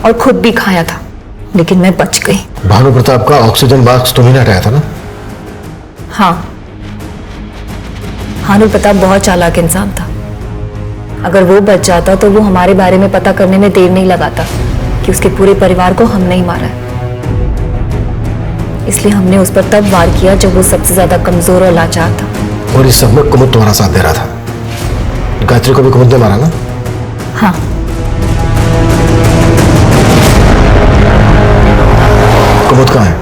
और खुद भी खाया था, लेकिन मैं बच गई। भानु प्रताप का ऑक्सीजन बॉक्स तुम ही ने हटाया था ना? हाँ, भानु प्रताप बहुत चालाक इंसान था। अगर वो बच जाता तो वो हमारे बारे में पता करने में देर नहीं लगाता कि उसके पूरे परिवार को हमने ही मारा है। इसलिए हमने उस पर तब वार किया जब वो सबसे ज्यादा कमजोर और लाचार था। और इस सब में कुमुद तुम्हारा साथ दे रहा था। गायत्री को भी कुमुद ने मारा ना? हाँ, कुमुद कहाँ है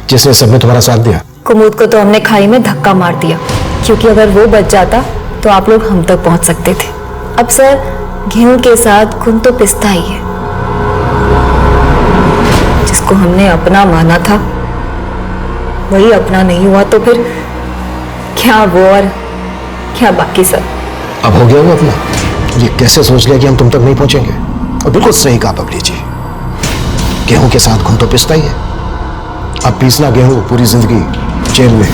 जिसने सब में तुम्हारा साथ दिया? कुमुद को तो हमने खाई में धक्का मार दिया, क्योंकि अगर वो बच जाता तो आप लोग हम तक पहुंच सकते थे। अब सर, गेहूं के साथ खून तो पिसता ही है। जिसको हमने अपना माना था वही अपना नहीं हुआ, तो फिर क्या वो और क्या बाकी सब। अब हो गया वो अपना। ये कैसे सोच लिया कि हम तुम तक नहीं पहुंचेंगे? और बिल्कुल सही कहा बबली जी, गेहूं के साथ खून तो पिसता ही है। अब पीसना गेहूं पूरी जिंदगी जेल में।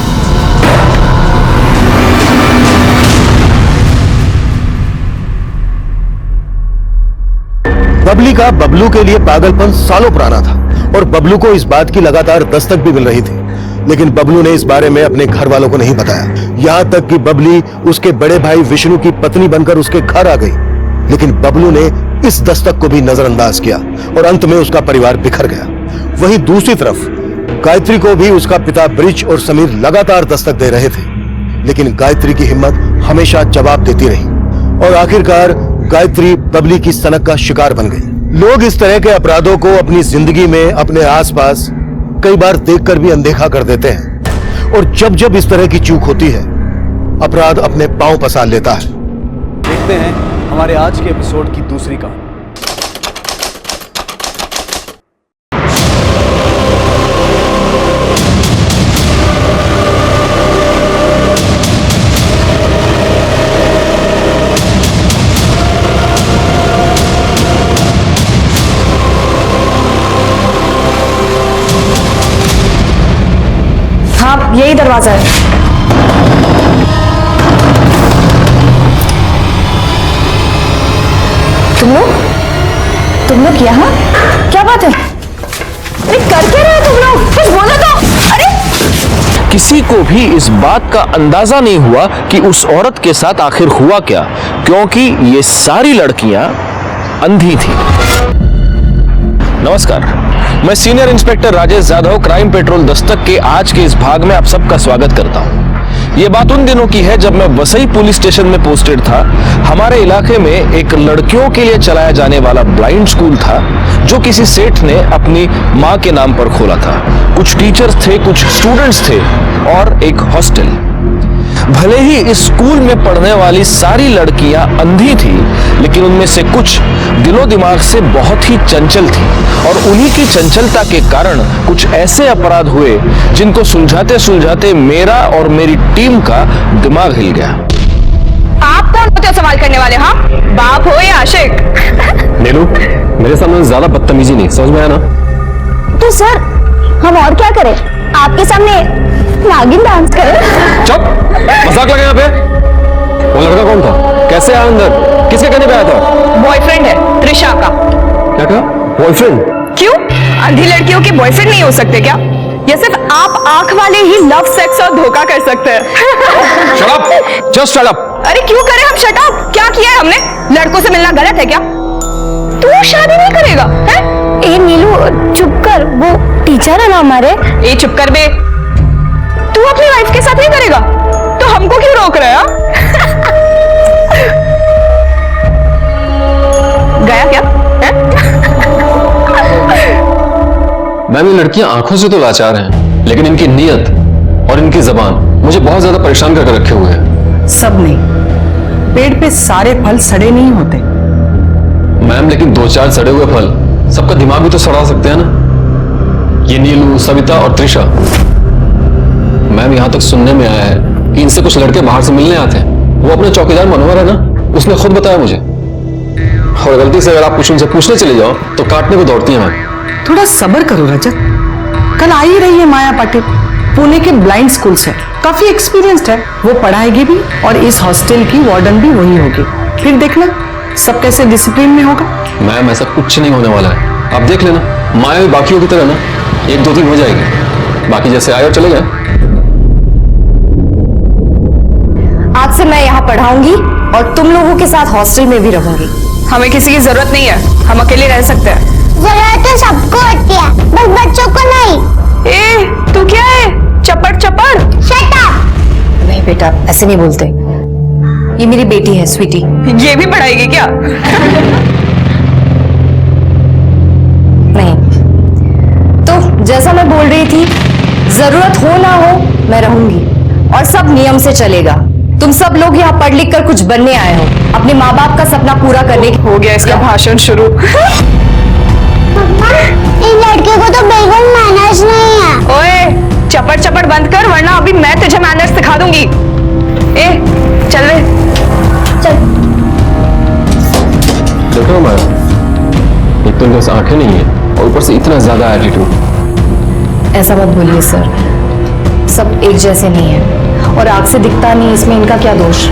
बबली का बबलू के लिए पागलपन सालों पुराना था और बबलू को इस बात की लगातार दस्तक भी मिल रही थी, लेकिन बबलू ने इस बारे में अपने घर वालों को नहीं बताया। यहां तक कि बबली उसके बड़े भाई विष्णु की पत्नी बनकर उसके घर आ गई, लेकिन बबलू ने इस दस्तक को भी नजरअंदाज किया और अंत में उसका परिवार बिखर गया। वहीं दूसरी तरफ गायत्री को भी उसका पिता ब्रिज और समीर लगातार दस्तक दे रहे थे, लेकिन गायत्री की हिम्मत हमेशा जवाब देती रही और आखिरकार गायत्री बबली की सनक का शिकार बन गई। लोग इस तरह के अपराधों को अपनी जिंदगी में अपने आसपास कई बार देखकर भी अनदेखा कर देते हैं, और जब जब इस तरह की चूक होती है अपराध अपने पांव पसार लेता है। देखते हैं हमारे आज के एपिसोड की दूसरी कहानी। हाँ, यही दरवाजा है। तुम लोग यहाँ? क्या बात है? अरे कर क्या रहे हो तुम लोग? कुछ बोलो तो। अरे किसी को भी इस बात का अंदाजा नहीं हुआ कि उस औरत के साथ आखिर हुआ क्या, क्योंकि ये सारी लड़कियां अंधी थी। नमस्कार, मैं senior inspector Rajesh Yadav crime petrol Dastak के आज के इस भाग में आप सबका स्वागत करता हूं। ये बात उन दिनों की है जब मैं वसई पुलिस स्टेशन में पोस्टेड था। हमारे इलाके में एक लड़कियों के लिए चलाया जाने वाला ब्लाइंड स्कूल था, जो किसी सेठ ने अपनी मां के नाम पर खोला था। कुछ टीचर्स थे, कुछ स्टूडेंट्स थे और एक हॉस्टल। भले ही इस स्कूल में पढ़ने वाली सारी लड़कियां अंधी थी, लेकिन उनमें से कुछ दिलो दिमाग से बहुत ही चंचल थी, और उन्हीं की चंचलता के कारण कुछ ऐसे अपराध हुए जिनको सुलझाते सुलझाते मेरा और मेरी टीम का दिमाग हिल गया। आप कौन होते हो सवाल करने वाले? हाँ, बाप हो या आशिक? नीलू, मेरे सामने ज्यादा बदतमीजी नहीं, समझ में आया ना? तो सर हम और क्या करें? आपके सामने नागिन डांस करें? चुप, मजाक लगा यहाँ पे। वो लड़का कौन था? कैसे आया अंदर? किसके कहने पे आया था? बॉयफ्रेंड है त्रिशा का। क्या कहा? बॉयफ्रेंड? क्यों? अंधी लड़कियों के बॉयफ्रेंड नहीं हो सकते क्या? या सिर्फ आप आंख वाले ही लव, सेक्स और धोखा कर सकते हैं? Shut up! Just shut up! अरे क्यों करें हम शट अप? क्या किया है हमने? लड़कों से मिलना गलत है क्या? तू शादी नहीं करेगा? हैं? ए नीलू चुप कर, वो टीचर है ना हमारे। ए चुप कर बे। तू अपनी वाइफ के साथ नहीं करेगा तो हमको क्यों रोक रहा है? गया क्या? मैम, ये लड़कियां आंखों से तो लाचार हैं, लेकिन इनकी नीयत और इनकी जबान मुझे बहुत ज्यादा परेशान करके रखे हुए हैं। सब नहीं, पेड़ पे सारे फल सड़े नहीं होते। मैम, लेकिन 2-4 सड़े हुए फल सबका दिमाग भी तो सड़ा सकते हैं ना। ये नीलू, सविता और त्रिशा। मैम, यहां तक सुनने में आया है कि इनसे कुछ लड़के बाहर से मिलने आते हैं। वो अपने चौकीदार मनोहर है ना, उसने खुद बताया मुझे। और गलती से अगर आप कुछ उनसे पूछने चले जाओ तो काटने को दौड़ती है मैम। थोड़ा सब्र करो रजत, कल आ ही रही है माया पाटिल, पुणे के ब्लाइंड स्कूल से, काफी एक्सपीरियंस्ड है। वो पढ़ाएगी भी और इस हॉस्टल की वार्डन भी वही होगी। फिर देखना सब कैसे डिसिप्लिन में होगा। मैम, ऐसा कुछ नहीं होने वाला है, आप देख लेना। माया भी बाकियों की तरह ना 1-2 दिन हो जाएगी, बाकी जैसे आए और चले गए। आज से मैं यहाँ पढ़ाऊंगी और तुम लोगों के साथ हॉस्टल में भी रहूंगी। हमें किसी की जरूरत नहीं है, हम अकेले रह सकते हैं। जरूरत तो सबको होती है, बस बच्चों को नहीं। ए, तू क्या है? चपड़ चपड़। Shut up. नहीं बेटा, ऐसे नहीं बोलते। ये मेरी बेटी है स्वीटी। ये भी पढ़ाएगी क्या? नहीं, तो जैसा मैं बोल रही थी, जरूरत हो ना हो मैं रहूंगी और सब नियम से चलेगा। तुम सब लोग यहाँ पढ़ लिख कर कुछ बनने आए हो, अपने माँ बाप का सपना पूरा करने। हो गया इसका भाषण शुरू। इन लड़के को तो बिल्कुल मैनर्स नहीं है। ओए, चपड़ चपड़ बंद कर, वरना अभी मैं तुझे मैनर्स सिखा दूंगी। ए, चल रे, चल। देखो मैम, एक तो इनके आंखें नहीं है और ऊपर से इतना ज्यादा एटीट्यूड। ऐसा मत बोलिए सर, सब एक जैसे नहीं है और आग से दिखता नहीं, इसमें इनका क्या दोष।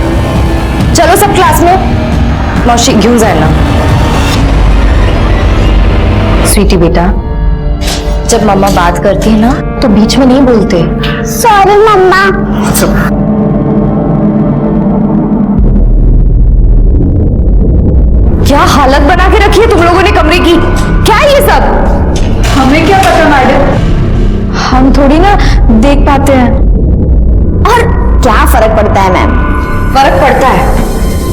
चलो सब क्लास में। मौशी घेऊन जाए ना। स्वीटी बेटा, जब मम्मा बात करती है ना तो बीच में नहीं बोलते। सॉरी मम्मा। क्या हालत बना के रखी है तुम लोगों ने कमरे की? क्या है ये सब? हमें क्या पता मैडम, हम थोड़ी ना देख पाते हैं। और क्या फर्क पड़ता है मैम? फर्क पड़ता है।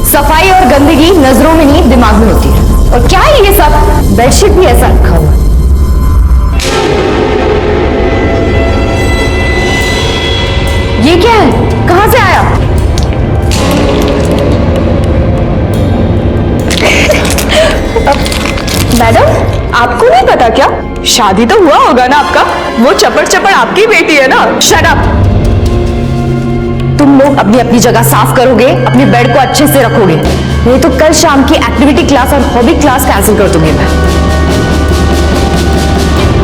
सफाई और गंदगी नजरों में नहीं दिमाग में होती है। और क्या है ये सब? बेडशीट भी ऐसा रखा हुआ है। ये क्या है? कहां से आया? मैडम आपको नहीं पता क्या? शादी तो हुआ होगा ना आपका? वो चपड़ चपड़ आपकी बेटी है ना? Shut up. तुम लोग अपनी अपनी जगह साफ करोगे, अपने बेड को अच्छे से रखोगे, नहीं तो कल शाम की एक्टिविटी क्लास और हॉबी क्लास कैंसिल कर दूंगी मैं।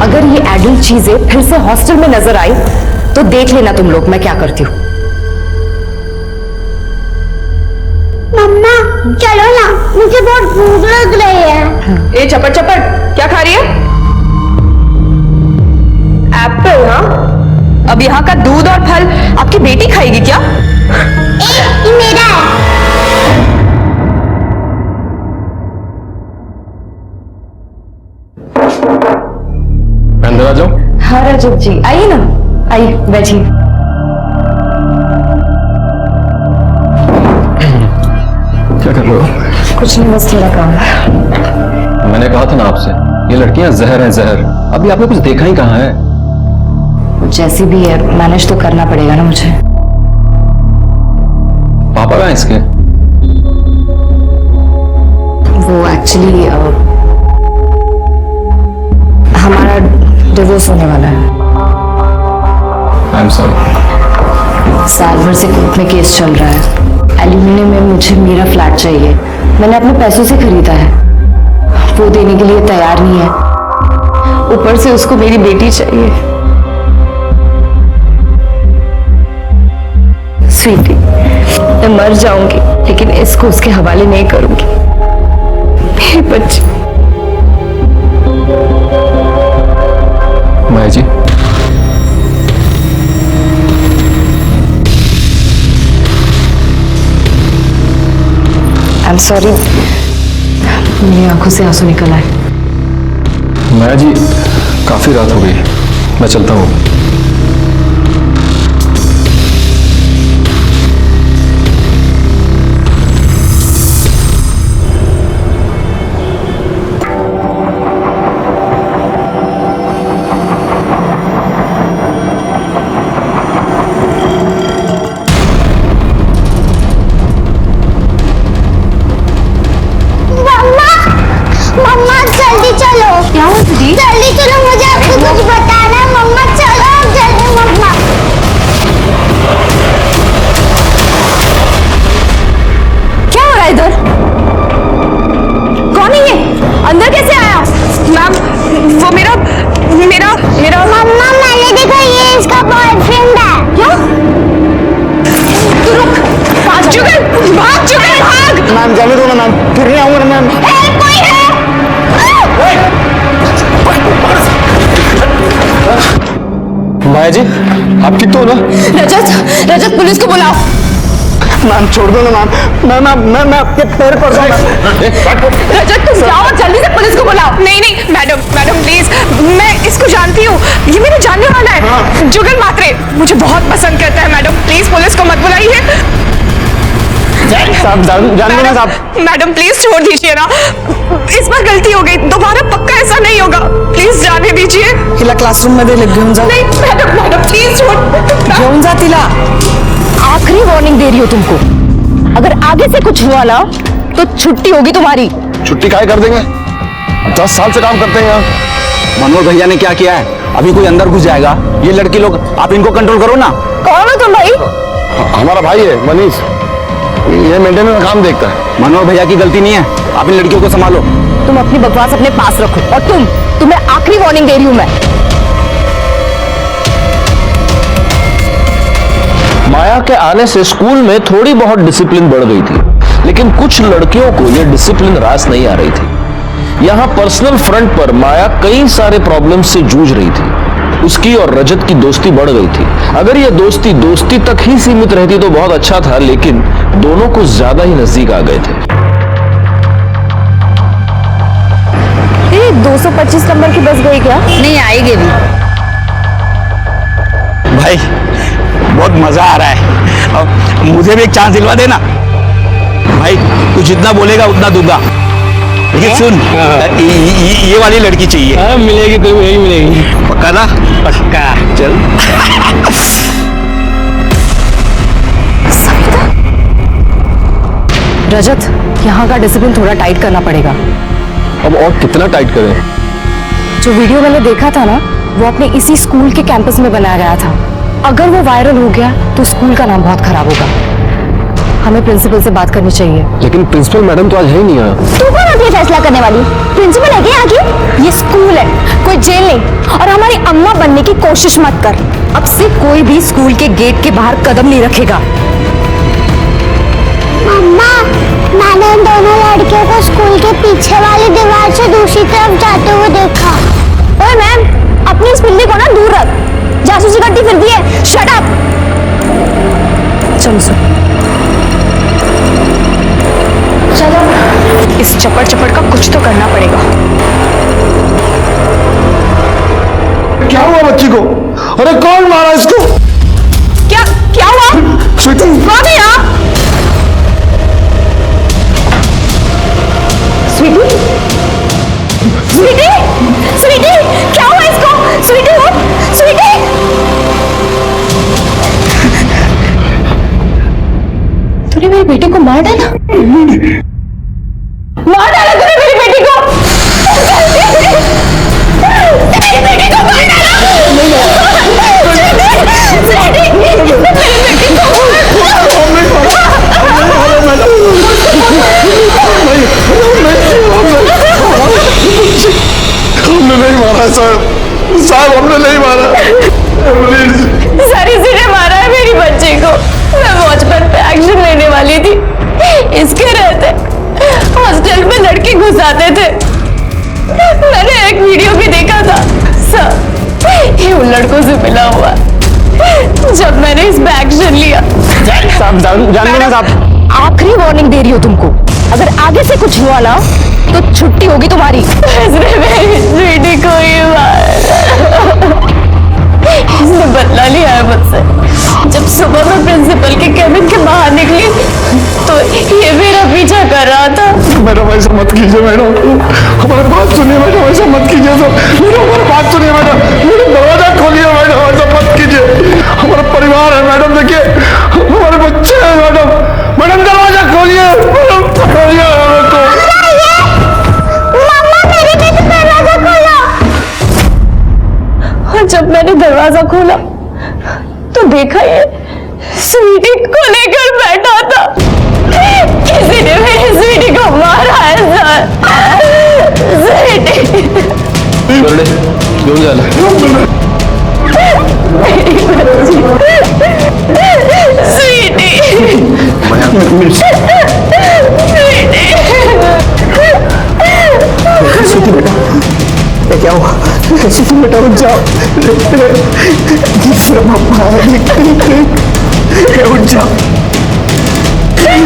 अगर ये एडल्ट चीजें फिर से हॉस्टल में नजर आई तो देख लेना तुम लोग मैं क्या करती हूँ। मम्मा चलो ना, मुझे बहुत भूख लग रही है। ए चपड़ चपड़ क्या खा रही है? एप्पल? हाँ, अब यहाँ का दूध और फल आपकी बेटी खाएगी क्या? ये मेरा है। अंदर आ जाओ। हाँ रजत जी आइए ना, आइए बैठिए। क्या कर रहे हो? कुछ नहीं, बस थोड़ा काम है। मैंने कहा था ना आपसे, ये लड़कियां जहर हैं जहर। अभी आपने कुछ देखा ही कहाँ है? जैसी भी है मैनेज तो करना पड़ेगा ना मुझे। पापा कहाँ हैं इसके? वो एक्चुअली हमारा डिवोर्स होने वाला है। I am sorry. साल भर से कोर्ट में केस चल रहा है। एल्यूमिनियम में मुझे मेरा फ्लैट चाहिए, मैंने अपने पैसों से खरीदा है, वो देने के लिए तैयार नहीं है। ऊपर से उसको मेरी बेटी चाहिए। स्वीटी, मैं मर जाऊंगी लेकिन इसको उसके हवाले नहीं करूंगी। मेरे बच्चे। माया जी, आई एम सॉरी, मेरी आंखों से आंसू निकल आए। माया जी, काफी रात हो गई, मैं चलता हूँ। मम्मा जल्दी चलो। क्या हुआ दीदी? जल्दी चलो, मुझे आपको कुछ बताना है। मम्मा चलो जल्दी। मम्मा क्या हो रहा है इधर? कौन है ये? अंदर कैसे आया? मैम वो मेरा मेरा मेरा मम्मा मैंने देखा, ये इसका बॉयफ्रेंड है। क्या? तू रुक, भाग जुगल, भाग। मैम जाने दो ना मैम, फिर नहीं आऊंगा ना मैम। कोई है? माया जी, आप ठीक तो हो ना? रजत, रजत पुलिस को बुलाओ। मैम छोड़ दो ना मैम। मैं आपके पैर पड़ रहा हूँ। रजत तुम जाओ जल्दी से, पुलिस को बुलाओ। नहीं मैडम प्लीज, मैं इसको जानती हूँ, ये मेरे जानने वाला है। हाँ। जुगल मात्रे मुझे बहुत पसंद करता है। मैडम प्लीज पुलिस को मत बुलाइए। मैडम प्लीज छोड़ दीजिए ना, इस बार गलती हो गई, दोबारा पक्का ऐसा नहीं होगा, प्लीज जाने दीजिए। तिला क्लासरूम मध्ये घेऊन जा। नहीं मैडम प्लीज छोड़। घेऊन जा तिला। आखिरी वार्निंग दे रही हो तुमको, अगर आगे से कुछ हुआ ना तो छुट्टी होगी तुम्हारी। छुट्टी काहे कर देंगे? 10 साल से काम करते हैं यहाँ। मनोहर भैया ने क्या किया है? अभी कोई अंदर घुस जाएगा। ये लड़की लोग, आप इनको कंट्रोल करो ना। कौन हो तुम भाई? हमारा भाई है मनीष, ये मेंटेनेंस का काम देखता है। मनोहर भैया की गलती नहीं है, आप इन लड़कियों को संभालो। तुम अपनी बकवास अपने पास रखो। और तुम्हें आखिरी वार्निंग दे रही हूं मैं। माया के आने से स्कूल में थोड़ी बहुत डिसिप्लिन बढ़ गई थी, लेकिन कुछ लड़कियों को यह डिसिप्लिन रास नहीं आ रही थी। यहाँ पर्सनल फ्रंट पर माया कई सारे प्रॉब्लम से जूझ रही थी। उसकी और रजत की दोस्ती बढ़ गई थी। अगर ये दोस्ती दोस्ती तक ही सीमित रहती तो बहुत अच्छा था, लेकिन दोनों को ज्यादा ही नजदीक आ गए थे। 225 नंबर की बस गई क्या? नहीं आएगी भी। भाई बहुत मजा आ रहा है, अब मुझे भी एक चांस दिलवा देना। भाई तू जितना बोलेगा उतना दूंगा, लेकिन सुन ये वाली लड़की चाहिए। मिलेगी तो यही मिलेगी। पक्का ना? पक्का। चल। रजत, यहाँ का डिसिप्लिन थोड़ा टाइट करना पड़ेगा। अब और कितना टाइट करें? जो वीडियो मैंने देखा था ना, वो अपने इसी स्कूल के कैंपस में बनाया गया था। अगर वो वायरल हो गया तो स्कूल का नाम बहुत खराब होगा। हमें प्रिंसिपल से बात करनी चाहिए। लेकिन प्रिंसिपल मैडम तो आज है ही नहीं। तू कौन होती है फैसला करने वाली? प्रिंसिपल है क्या यहाँ की? ये स्कूल है, कोई जेल नहीं। और हमारी अम्मा बनने की कोशिश मत कर। अब से कोई भी स्कूल के गेट के बाहर कदम नहीं रखेगा। मम्मा, मैंने इन दोनों लड़कियों को स्कूल के पीछे वाली दीवार से दूसरी तरफ जाते हुए देखा। ओए मैम, अपनी इस पिल्ली को ना दूर रख। जासूसी करती फिरती है। Shut up. चलो चलो, इस चपड़ चपड़ का कुछ तो करना पड़ेगा। क्या हुआ बच्ची को? अरे कौन मारा इसको? क्या क्या हुआ? स्वीटी, कौन है यहाँ? स्वीटी, स्वीटी, स्वीटी, क्या हुआ इसको? स्वीटी हो, स्वीटी। तूने मेरी बेटी को मार डाला? मार डाला तूने मेरी बेटी को? मेरी बेटी को मार डाला? स्वीटी, मेरी बेटी को हमने नहीं मारा साहब, हमने नहीं मारा। सर इसी ने मारा है मेरी बच्ची को। मैं वॉचमैन पे एक्शन लेने वाली थी, इसके रहते हॉस्टल में लड़के घुसाते थे। मैंने एक वीडियो भी देखा था सर, ये उन लड़कों से मिला हुआ। जब मैंने इस पे एक्शन लिया। साहब जानते ना साहब, आखिरी वार्निंग दे रही हो तुमको। अगर आगे से कुछ हुआ ना तो छुट्टी होगी तुम्हारी। इसने मेरी स्वीटी को ही मारा। इसने बदला लिया है मुझसे। जब सुबह मैं प्रिंसिपल के कैबिन के बाहर निकली तो ये मेरा पीछा कर रहा था। मैडम ऐसा मत कीजिए मैडम, हमारी बात सुनिए मैडम, ऐसा मत कीजिए। मैडम हमारी बात सुनिए मैडम, दरवाजा खोलिए मैडम, ऐसा मत कीजिए। हमारा परिवार है मैडम, देखिए हमारे बच्चे हैं मैडम। मैडम दरवाजा खोलिए, मैडम खोलिए। और जब मैंने दरवाजा खोला तो देखा ये स्वीटी को लेकर बैठा था। किसी ने मेरी स्वीटी को मारा है सर। स्वीटी क्यों जाना? स्वीटी, स्वीटी बेटा, क्या हुआ? स्वीटी बेटा उठ जाओ, उठ जाओ।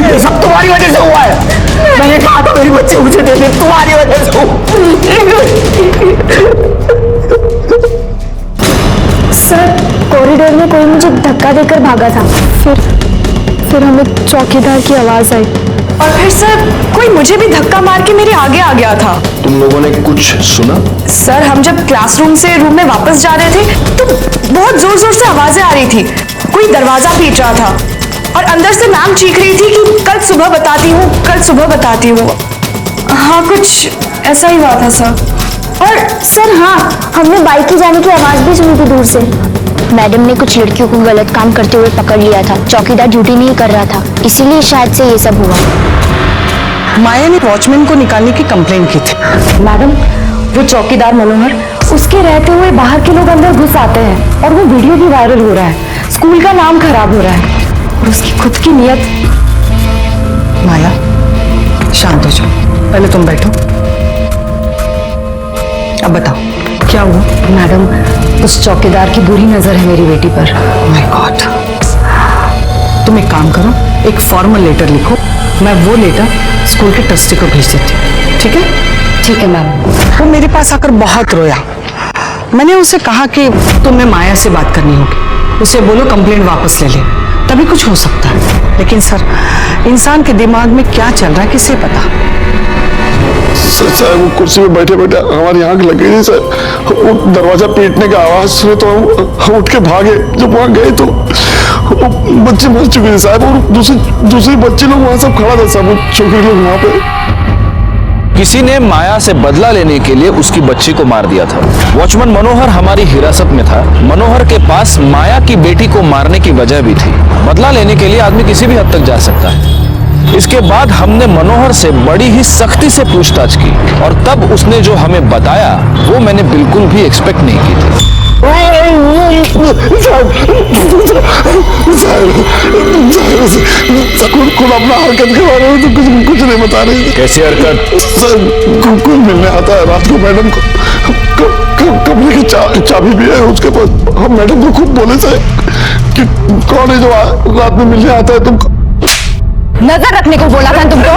ये सब तुम्हारी वजह से हुआ है। मैंने कहा था मेरी बच्ची मुझे दे दे, तुम्हारी वजह से हुआ। सर, कॉरिडोर में कोई मुझे धक्का देकर भागा था। फिर हमें चौकीदार की आवाज आई और फिर सर कोई मुझे भी धक्का मार के मेरे आगे आ गया था। तुम लोगों ने कुछ सुना? सर, हम जब क्लासरूम से रूम में वापस जा रहे थे तो बहुत जोर जोर से आवाजें आ रही थी। कोई दरवाजा पीट रहा था और अंदर से मैम चीख रही थी कि कल सुबह बताती हूँ, कल सुबह बताती हूँ। हाँ, कुछ ऐसा ही हुआ था सर। और सर हाँ, हमने बाइक की जाने की आवाज भी सुनी थी दूर से। मैडम ने कुछ लड़कियों को गलत काम करते हुए पकड़ लिया था। चौकीदार ड्यूटी नहीं कर रहा था, इसीलिए शायद से ये सब हुआ। माया ने वॉचमैन को निकालने की कंप्लेंट की थी। मैडम, वो चौकीदार मनोहर, उसके रहते हुए बाहर के लोग अंदर घुस आते हैं और वो वीडियो भी वायरल हो रहा है। स्कूल का नाम खराब हो रहा है और उसकी खुद की नियत। माया, शांत हो जाओ, पहले तुम बैठो। अब बताओ क्या हुआ? मैडम, उस चौकीदार की बुरी नजर है मेरी बेटी पर। My God. तुम एक काम करो, एक फॉर्मल लेटर लिखो, मैं वो लेटर स्कूल के ट्रस्टी को भेज देती हूँ, ठीक है? ठीक है मैम। वो मेरे पास आकर बहुत रोया। मैंने उसे कहा कि तुम्हें माया से बात करनी होगी, उसे बोलो कंप्लेंट वापस ले ले, तभी कुछ हो सकता है। लेकिन सर, इंसान के दिमाग में क्या चल रहा है किसे पता। सर वो कुर्सी पे बैठे बैठे हमारी आंख लग गई सर। वो दरवाजा पीटने की आवाज सुने तो हम उठ के भागे। जब वहां गए तो बच्चे मर चुके थे साहब, और दूसरे बच्चे लोग वहां सब खड़ा था सब छोकरे लोग वहां पे। किसी ने माया से बदला लेने के लिए उसकी बच्ची को मार दिया था। वॉचमैन मनोहर हमारी हिरासत में था। मनोहर के पास माया की बेटी को मारने की वजह भी थी। बदला लेने के लिए आदमी किसी भी हद तक जा सकता है। इसके बाद हमने मनोहर से बड़ी ही सख्ती से पूछताछ की और तब उसने जो हमें बताया वो मैंने बिल्कुल भी एक्सपेक्ट नहीं की थी। खुद अपना हरकत के बारे में तो कुछ नहीं बता रहे। कैसी हरकत? सर कुल मिलने आता है रात को मैडम को, कमरे की चाबी भी है उसके पास। हम मैडम को खुद बोले थे कि कौन है जो रात में मिलने आता है तुमको। नजर रखने को बोला था तुमको।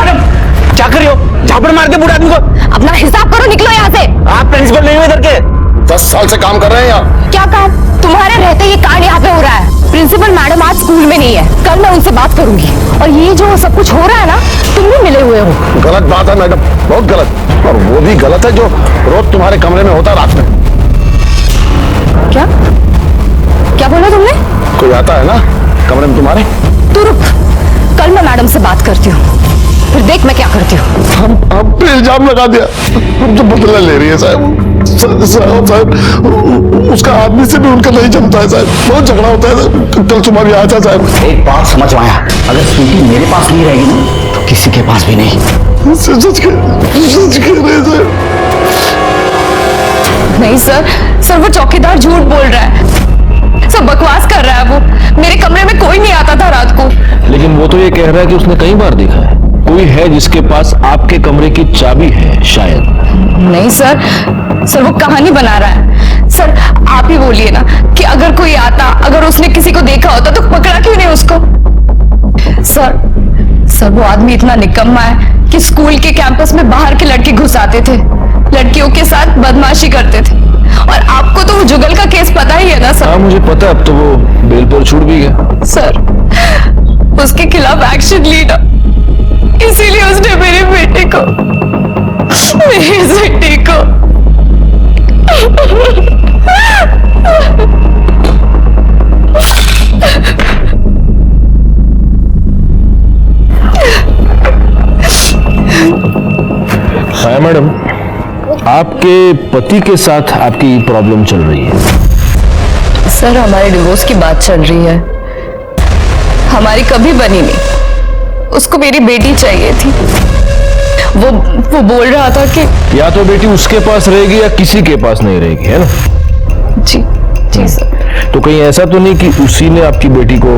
क्या कर रही हो? झापड़ मार के बूढ़े आदमी को। अपना हिसाब करो, निकलो यहाँ से। आप प्रिंसिपल नहीं हो इधर के? 10 साल से काम कर रहे हैं यहाँ। क्या काम? तुम्हारे रहते ये कांड यहाँ पे हो रहा है। प्रिंसिपल मैडम आज स्कूल में नहीं है, कल मैं उनसे बात करूंगी। और ये जो सब कुछ हो रहा है ना, तुम भी मिले हुए हो। गलत बात है मैडम, बहुत गलत। और वो भी गलत है जो रोज तुम्हारे कमरे में होता रात में। क्या क्या बोला तुमने? कोई आता है ना कमरे में तुम्हारे? तू रुक, कल मैं मैडम से बात करती हूँ, फिर देख मैं क्या करती हूँ। हम पे इल्जाम लगा दिया, हम तो बदला ले रही है साहब। साहब उसका आदमी से भी उनका नहीं जमता है साहब, बहुत झगड़ा होता है। कल सुबह भी आया था साहब। एक बात समझ में आया, अगर स्वीटी मेरे पास नहीं रहेगी ना तो किसी के पास भी नहीं। सच कह रहे साहब। नहीं सर वो चौकीदार झूठ बोल रहा है, सब बकवास कर रहा है। वो मेरे कमरे में कोई नहीं आता था रात को। लेकिन वो तो ये कह रहा है कि उसने कई बार देखा है। कोई है जिसके पास आपके कमरे की चाबी है शायद। नहीं सर वो कहानी बना रहा है। सर आप ही बोलिए ना कि अगर कोई आता, अगर उसने किसी को देखा होता तो पकड़ा क्यों नहीं उसको? सर वो आदमी इतना निकम्मा है कि स्कूल के कैंपस में बाहर के लड़के घुस आते थे, लड़कियों के साथ बदमाशी करते थे। और आपको तो वो जुगल का केस पता ही है ना सर? हाँ मुझे पता, अब तो वो बेल पर छूट भी गया। सर उसके खिलाफ एक्शन लीना, इसीलिए उसने मेरे बेटे को, मेरी बेटी को हाँ मैडम, आपके पति के साथ आपकी प्रॉब्लम चल रही है। सर हमारे डिवोर्स की बात चल रही है, हमारी कभी बनी नहीं। उसको मेरी बेटी चाहिए थी। वो बोल रहा था कि या तो बेटी उसके पास रहेगी या किसी के पास नहीं रहेगी, है ना? जी सर। तो कहीं ऐसा तो नहीं कि उसी ने आपकी बेटी को?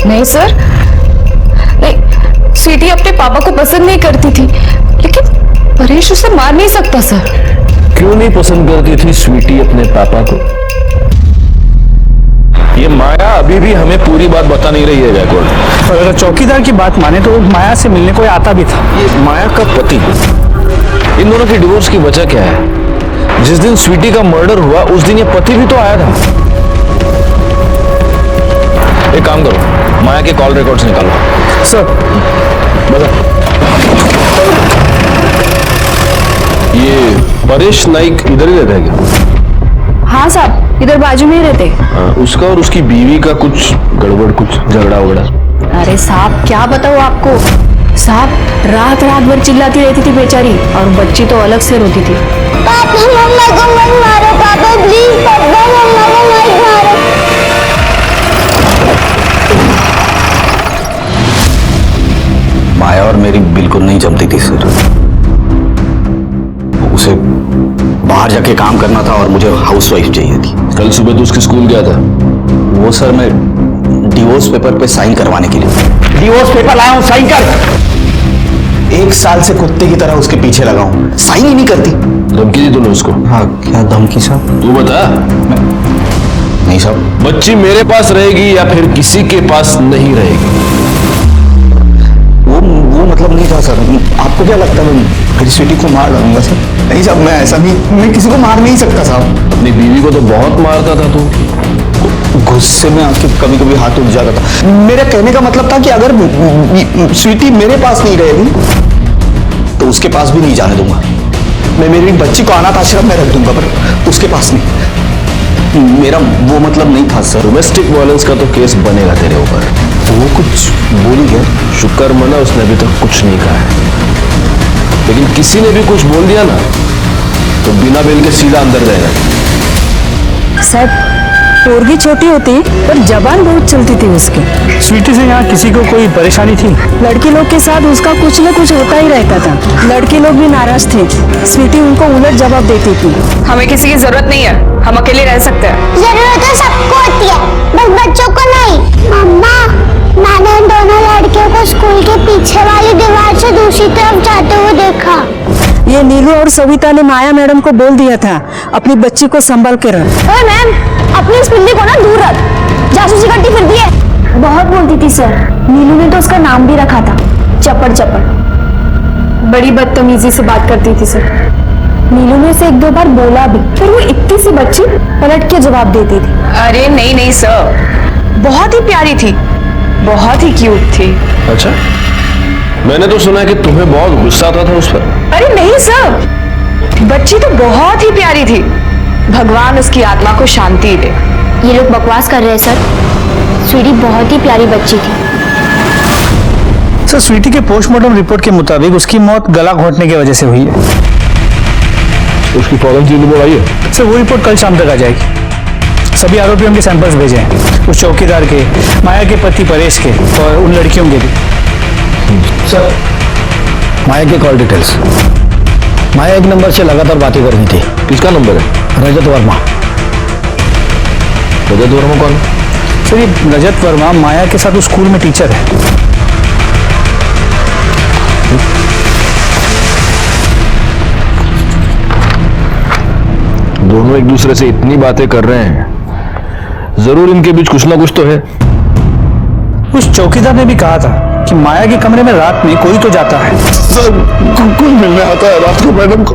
नहीं सर, नहीं, स्वीटी अपने पापा को पसंद नहीं करती थी, लेकिन परेश उसे मार नहीं सकता सर। क्यों नहीं पसंद करती थी स्वीटी अपने पापा को? ये माया अभी भी हमें पूरी बात बता नहीं रही है गायकवाड़। और अगर चौकीदार की बात माने तो माया से मिलने कोई आता भी था। ये माया का पति, इन दोनों की डिवोर्स की वजह क्या है? जिस दिन स्वीटी का मर्डर हुआ उस दिन ये पति भी तो आया था। एक काम करो, माया के कॉल रिकॉर्ड्स निकालो। सर बता, ये परेश नाइक इधर ही रहता है क्या? हाँ साहब, इधर बाजू में ही रहते। उसका और उसकी बीवी का कुछ गड़बड़, कुछ झगड़ा वगड़ा? अरे साहब क्या बताऊँ आपको, साहब रात भर चिल्लाती रहती थी बेचारी, और बच्ची तो अलग से रोती थी। पापा मम्मा को मत मारो, पापा प्लीज, पापा मम्मा को मत मारो। माया और मेरी बिल्कुल नहीं जमती थी सर। उसे बाहर जाके काम करना था और मुझे हाउसवाइफ चाहिए थी। कल सुबह तो उसके स्कूल गया था। वो सर मैं डिवोर्स पेपर पे साइन करवाने के लिए। डिवोर्स पेपर लाया हूं, साइन कर। 1 साल से कुत्ते की तरह उसके पीछे लगा हूं, साइन ही नहीं करती। धमकी दी तूने उसको? हाँ, क्या धमकी साहब? तू बता। नहीं साहब। बच्ची मेरे पास रहेगी या फिर किसी के पास नहीं रहेगी? वो मतलब नहीं था सर। आपको क्या लगता है मैं मेरी स्वीटी को मार डालूंगा सर? नहीं साहब, मैं ऐसा नहीं, मैं किसी को मार नहीं सकता साहब। अपनी बीवी को तो बहुत मारता था तू। गुस्से में आके कभी कभी हाथ उठ जाता था। मेरे कहने का मतलब था कि अगर स्वीटी मेरे पास नहीं रहेगी तो उसके पास भी नहीं जाने दूंगा। मैं मेरी बच्ची को अनाथ आश्रम में रख दूंगा, पर उसके पास नहीं। मेरा वो मतलब नहीं था सर। डोमेस्टिक वायलेंस का तो केस बनेगा तेरे ऊपर। वो कुछ बोल ही गया। शुक्र मना उसने अभी तक कुछ नहीं कहा है, लेकिन किसी ने भी कुछ बोल दिया ना तो बिना बेल के सीधा अंदर जाएगा। सर, टोरगी छोटी होती पर जबान बहुत चलती थी उसकी। स्वीटी से यहाँ किसी को कोई परेशानी थी? लड़की लोग के साथ उसका कुछ न कुछ होता ही रहता था। लड़के लोग भी नाराज थे, स्वीटी उनको उलट जवाब देती थी। हमें किसी की जरूरत नहीं है, हम अकेले रह सकते हैं। जरूरत तो सबको होती है, बस बच्चों को नहीं। मम्मा, मैंने इन दोनों लड़कियों को स्कूल के पीछे वाली दीवार से दूसरी तरफ जाते हुए देखा। ये नीलू और सविता ने माया मैडम को बोल दिया था अपनी बच्ची को संभाल के रख। मैम, अपनी इस पिल्ली को ना दूर रख, जासूसी करती फिरती है। बहुत बोलती थी सर, नीलू ने तो उसका नाम भी रखा था, चपड़ चपड़। बड़ी बदतमीजी से बात करती थी सर। नीलू ने उसे 1-2 बार बोला भी, फिर वो इतनी सी बच्ची पलट के जवाब देती थी। अरे नहीं नहीं सर, बहुत ही प्यारी थी, बहुत ही क्यूट थी। अच्छा, मैंने तो सुना है कि तुम्हें बहुत गुस्सा आता था उस पर। अरे नहीं सर, बच्ची तो बहुत ही प्यारी थी, भगवान उसकी आत्मा को शांति दे। ये लोग बकवास कर रहे हैं सर, स्वीटी बहुत ही प्यारी बच्ची थी। सर, स्वीटी के पोस्टमार्टम रिपोर्ट के मुताबिक उसकी मौत गला घोंटने की वजह से हुई है। उसकी फॉरेंसिक रिपोर्ट आई है? सर, वो रिपोर्ट कल शाम तक आ जाएगी। सभी आरोपियों के सैंपल्स भेजे हैं, उस चौकीदार के, माया के पति परेश के और उन लड़कियों के भी। सर, माया के कॉल डिटेल्स। माया एक नंबर से लगातार बातें कर रही थी। किसका नंबर है? रजत वर्मा। रजत वर्मा कौन? सर, ये रजत वर्मा माया के साथ उस स्कूल में टीचर है। दोनों एक दूसरे से इतनी बातें कर रहे हैं, जरूर इनके बीच कुछ ना कुछ तो है। उस चौकीदार ने भी कहा था कि माया के कमरे में रात में कोई तो जाता है। सर, कोई मिलने आता है रात को मैडम को।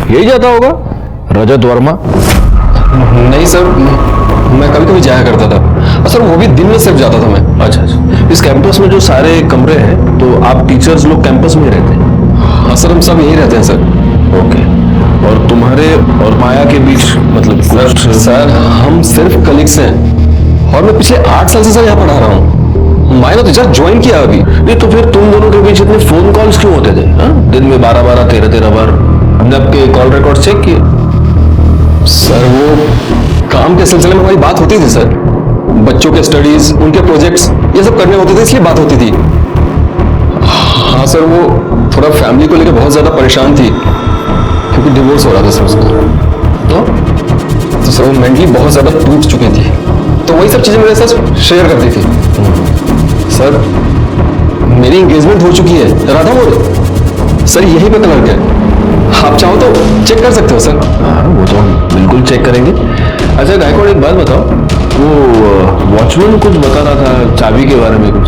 यही जाता होगा, रजत वर्मा? नहीं सर, मैं कभी कभी जाया करता था सर, वो भी दिन में सिर्फ जाता था मैं। अच्छा अच्छा, इस कैंपस में जो सारे कमरे हैं तो आप टीचर्स लोग कैंपस में रहते हैं? हाँ सर, हम सब यही रहते हैं सर। ओके, और तुम्हारे और माया के बीच मतलब सर, हम सिर्फ कलीग्स हैं और मैं पिछले 8 साल से सर यहाँ पढ़ा रहा हूँ। माया तो जस्ट ज्वाइन किया अभी। नहीं तो फिर तुम दोनों के बीच इतने फोन कॉल्स क्यों होते थे? दिन में 12-12, 13-13 बार। हमने आपके कॉल रिकॉर्ड चेक किए। सर, वो काम के सिलसिले में हमारी बात होती थी सर, बच्चों के स्टडीज, उनके प्रोजेक्ट्स, ये सब करने होते थे, इसलिए बात होती थी। हाँ सर, वो थोड़ा फैमिली को लेकर बहुत ज्यादा परेशान थी क्योंकि डिवोर्स हो रहा था सर उसका। तो सर वो मेंटली बहुत ज्यादा टूट चुकी थी, तो वही सब चीजें मेरे साथ शेयर करती थी। सर, मेरी एंगेजमेंट हो चुकी है राधा मोड़ सर, यही पे कलर है, आप चाहो तो चेक कर सकते हो सर। हाँ, वो तो हम बिल्कुल चेक करेंगे। अच्छा गायकवाड़, एक बात बताओ, वो वॉचमैन कुछ बता रहा था चाबी के बारे में कुछ?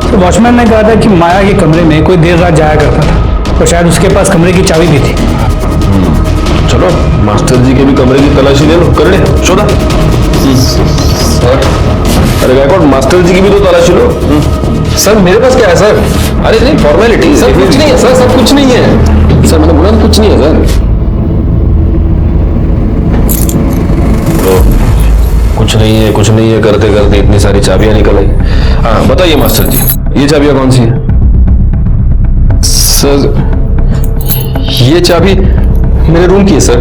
तो वॉचमैन ने कहा था कि माया के कमरे में कोई देर रात जाया करता था, तो शायद उसके पास कमरे की चाबी भी थी। चलो मास्टर जी के भी कमरे की तलाशी ले लो, कर ले शोधा। अरे गायकवाड़, मास्टर जी की भी तो तलाशी लो। सर, मेरे पास क्या है सर? अरे नहीं, फॉर्मेलिटी। सर कुछ नहीं है सर, सब कुछ नहीं है सर, मैंने बोला कुछ नहीं है सर। कुछ नहीं है करते करते इतनी सारी चाबियां निकल आई। हाँ बताइए मास्टर जी, ये चाबियां कौन सी है? सर, ये चाबी मेरे रूम की है सर,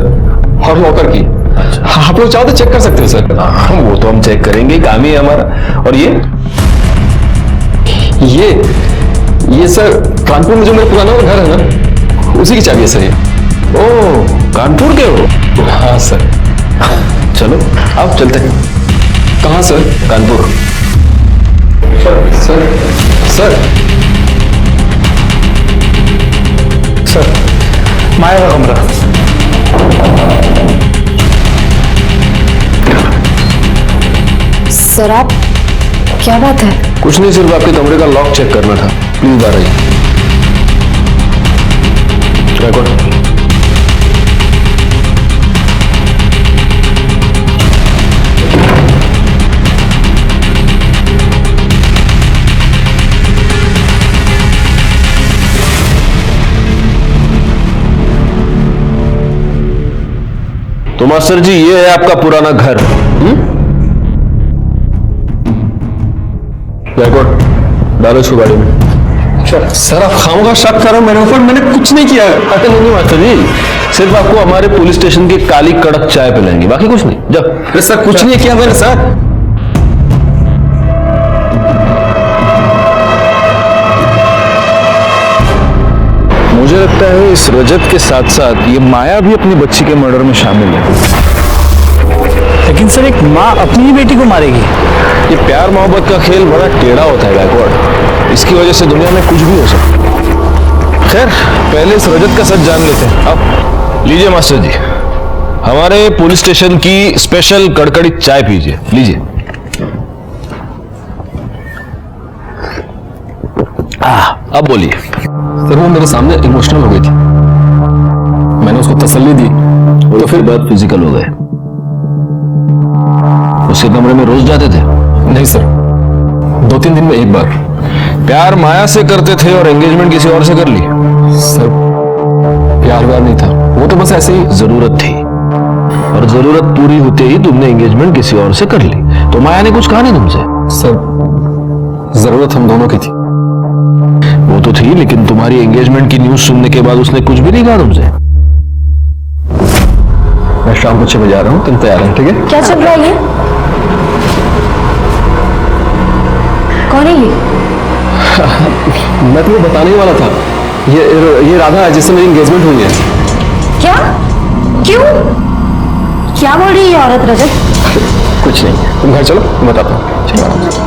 और लॉकर की। हाँ, आप लोग चाहो तो चेक कर सकते हो सर। हाँ, वो तो हम चेक करेंगे, काम ही है हमारा। और ये सर, कानपुर में जो मेरा पुराना घर है ना, उसी की चाबी है सर ये। ओह, कानपुर के हो? हाँ सर। चलो आप चलते हैं। कहाँ सर? कानपुर। सर माया का कमरा। सर आप क्या बात है? कुछ नहीं, सिर्फ आपके कमरे का लॉक चेक करना था। प्लीज आ रही रिकॉर्ड। तो मास्टर जी, ये है आपका पुराना घर। रिकॉर्ड डालो इसको गाड़ी में। सर आप खामोखा शक कर रहे हो मेरे ऊपर, मैंने कुछ नहीं किया। अरे नहीं मास्टर जी, सिर्फ आपको हमारे पुलिस स्टेशन की काली कड़क चाय पिलाएंगे, बाकी कुछ नहीं। जाओ। अरे सर कुछ नहीं किया मैंने सर। मुझे लगता है इस रजत के साथ साथ ये माया भी अपनी बच्ची के मर्डर में शामिल है। लेकिन सर एक माँ अपनी ही बेटी को मारेगी? ये प्यार मोहब्बत का खेल बड़ा टेढ़ा होता है गायकवाड़, इसकी वजह से दुनिया में कुछ भी हो सकता है। खैर, पहले इस रजत का सच जान लेते हैं। अब लीजिए मास्टर जी, हमारे पुलिस स्टेशन की स्पेशल कड़कड़ी चाय पीजिए, लीजिए। अब बोलिए। सर वो मेरे सामने इमोशनल हो गई थी, मैंने उसको तसल्ली दी तो फिर बात फिजिकल हो गए। उसके कमरे में रोज जाते थे? नहीं सर, 2-3 दिन में एक बार। प्यार माया से करते थे और एंगेजमेंट किसी और से कर ली? सर प्यार व्यार नहीं था, वो तो बस ऐसे ही जरूरत थी, और जरूरत पूरी होते ही तुमने एंगेजमेंट किसी और से कर ली। तो माया ने कुछ कहा नहीं तुमसे? सर जरूरत हम दोनों की थी। वो तो थी, लेकिन तुम्हारी एंगेजमेंट की न्यूज सुनने के बाद उसने कुछ भी नहीं कहा तुमसे? मैं शाम को 6 बजे आ रहा हूँ, तुम तैयार हो? ठीक है? क्या चल रहा है ये? कौन है ये? मैं तुम्हें बताने ही वाला था, ये राधा है जिससे मेरी एंगेजमेंट हुई है। क्या? क्यों? क्या बोल रही है ये औरत रजत? कुछ नहीं, तुम घर चलो, मैं बताता हूँ। चलो।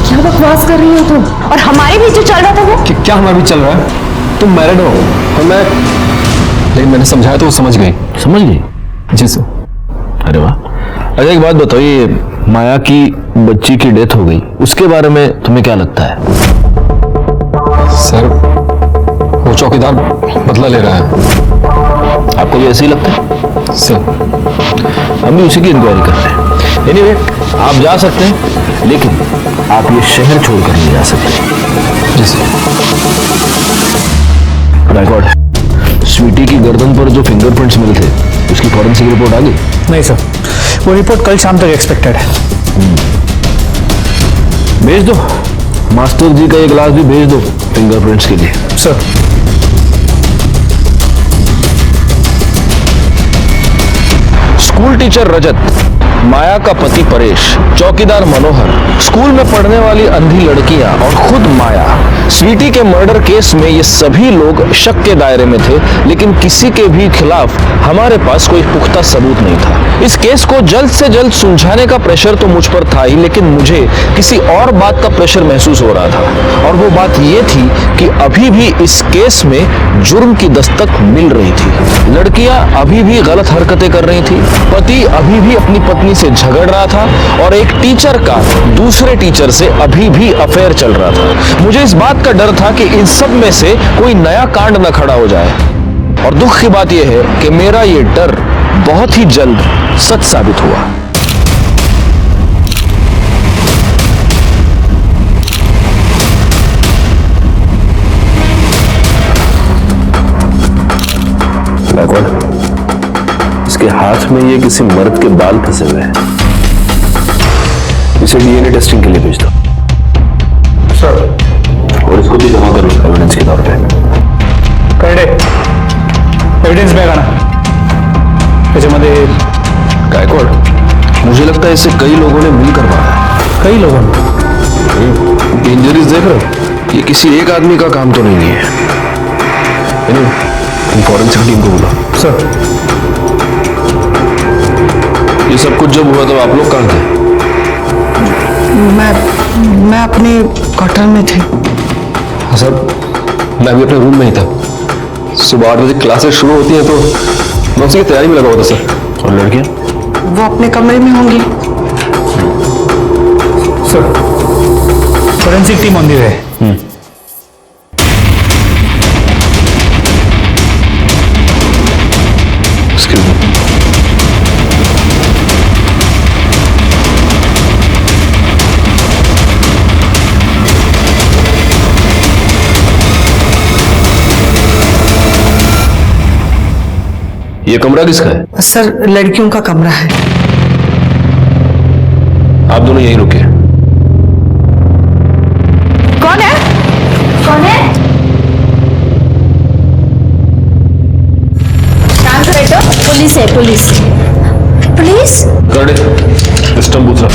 क्या बकवास कर रही हो तुम? और हमारे बीच जो चल रहा था वो? क्या हमारे बीच चल रहा है? तुम मैरिड हो और मैं, लेकिन मैंने समझाया तो वो समझ गई। समझ गई? जी सर। अरे वाह। अच्छा एक बात बताओ, ये माया की बच्ची की डेथ हो गई, उसके बारे में तुम्हें क्या लगता है? सर वो चौकीदार बदला ले रहा है। आपको भी ऐसे ही लगता है? सर हम भी उसी की इंक्वायरी करते हैं। एनीवे, आप जा सकते हैं, लेकिन आप ये शहर छोड़कर नहीं जा सकते। जी सर। रिकॉर्ड, स्वीटी की गर्दन पर जो फिंगरप्रिंट्स मिले थे, उसकी फॉरेंसिक रिपोर्ट आ गई? नहीं सर, वो रिपोर्ट कल शाम तक एक्सपेक्टेड है। भेज दो, मास्टर जी का एक ग्लास भी भेज दो फिंगरप्रिंट्स के लिए। सर। स्कूल टीचर रजत, माया का पति परेश, चौकीदार मनोहर, स्कूल में पढ़ने वाली अंधी लड़कियां और खुद माया, स्वीटी के मर्डर केस में ये सभी लोग शक के दायरे में थे, लेकिन किसी के भी खिलाफ हमारे पास कोई पुख्ता सबूत नहीं था। इस केस को जल्द से जल्द सुलझाने का प्रेशर तो मुझ पर था ही, लेकिन मुझे किसी और बात का प्रेशर महसूस हो रहा था, और वो बात ये थी कि अभी भी इस केस में जुर्म की दस्तक मिल रही थी। लड़कियां अभी भी गलत हरकतें कर रही थी, पति अभी भी अपनी पत्नी से झगड़ रहा था, और एक टीचर का दूसरे टीचर से अभी भी अफेयर चल रहा था। मुझे इस बात का डर था कि इन सब में से कोई नया कांड न खड़ा हो जाए, और दुख की बात यह है कि मेरा ये डर बहुत ही जल्द सच साबित हुआ। इसके हाथ में ये किसी मर्द के बाल फंसे हुए हैं, इसे डीएनए टेस्टिंग के लिए भेज दो। सर। और इसको भी जमा कर लो एविडेंस के तौर पे। कर दे, एविडेंस बॅग आणा त्याच्यामध्ये। गायकवाड़, मुझे लगता है इसे कई लोगों ने मिलकर मारा। कई लोगों ने? इंजरीज देख रहे हो, ये किसी एक आदमी का काम तो नहीं है। तुम फॉरेंसिक टीम को बुलाओ। सर। ये सब कुछ जब हुआ तो आप लोग कहाँ थे? मैं अपने क्वार्टर में थी। सर मैं भी अपने रूम में ही था, सुबह 8 बजे क्लासेस शुरू होती हैं तो मैं उसी की तैयारी में लगा हुआ था सर। और लड़कियां? वो अपने कमरे में होंगी। Sir, forensic team on the way. ये कमरा किसका है? सर, लड़कियों का कमरा है। आप दोनों यहीं रुके। कौन है? कौन है? शांत बैठो। पुलिस है, पुलिस। पुलिस? गार्ड सिस्टम पूछ रहा।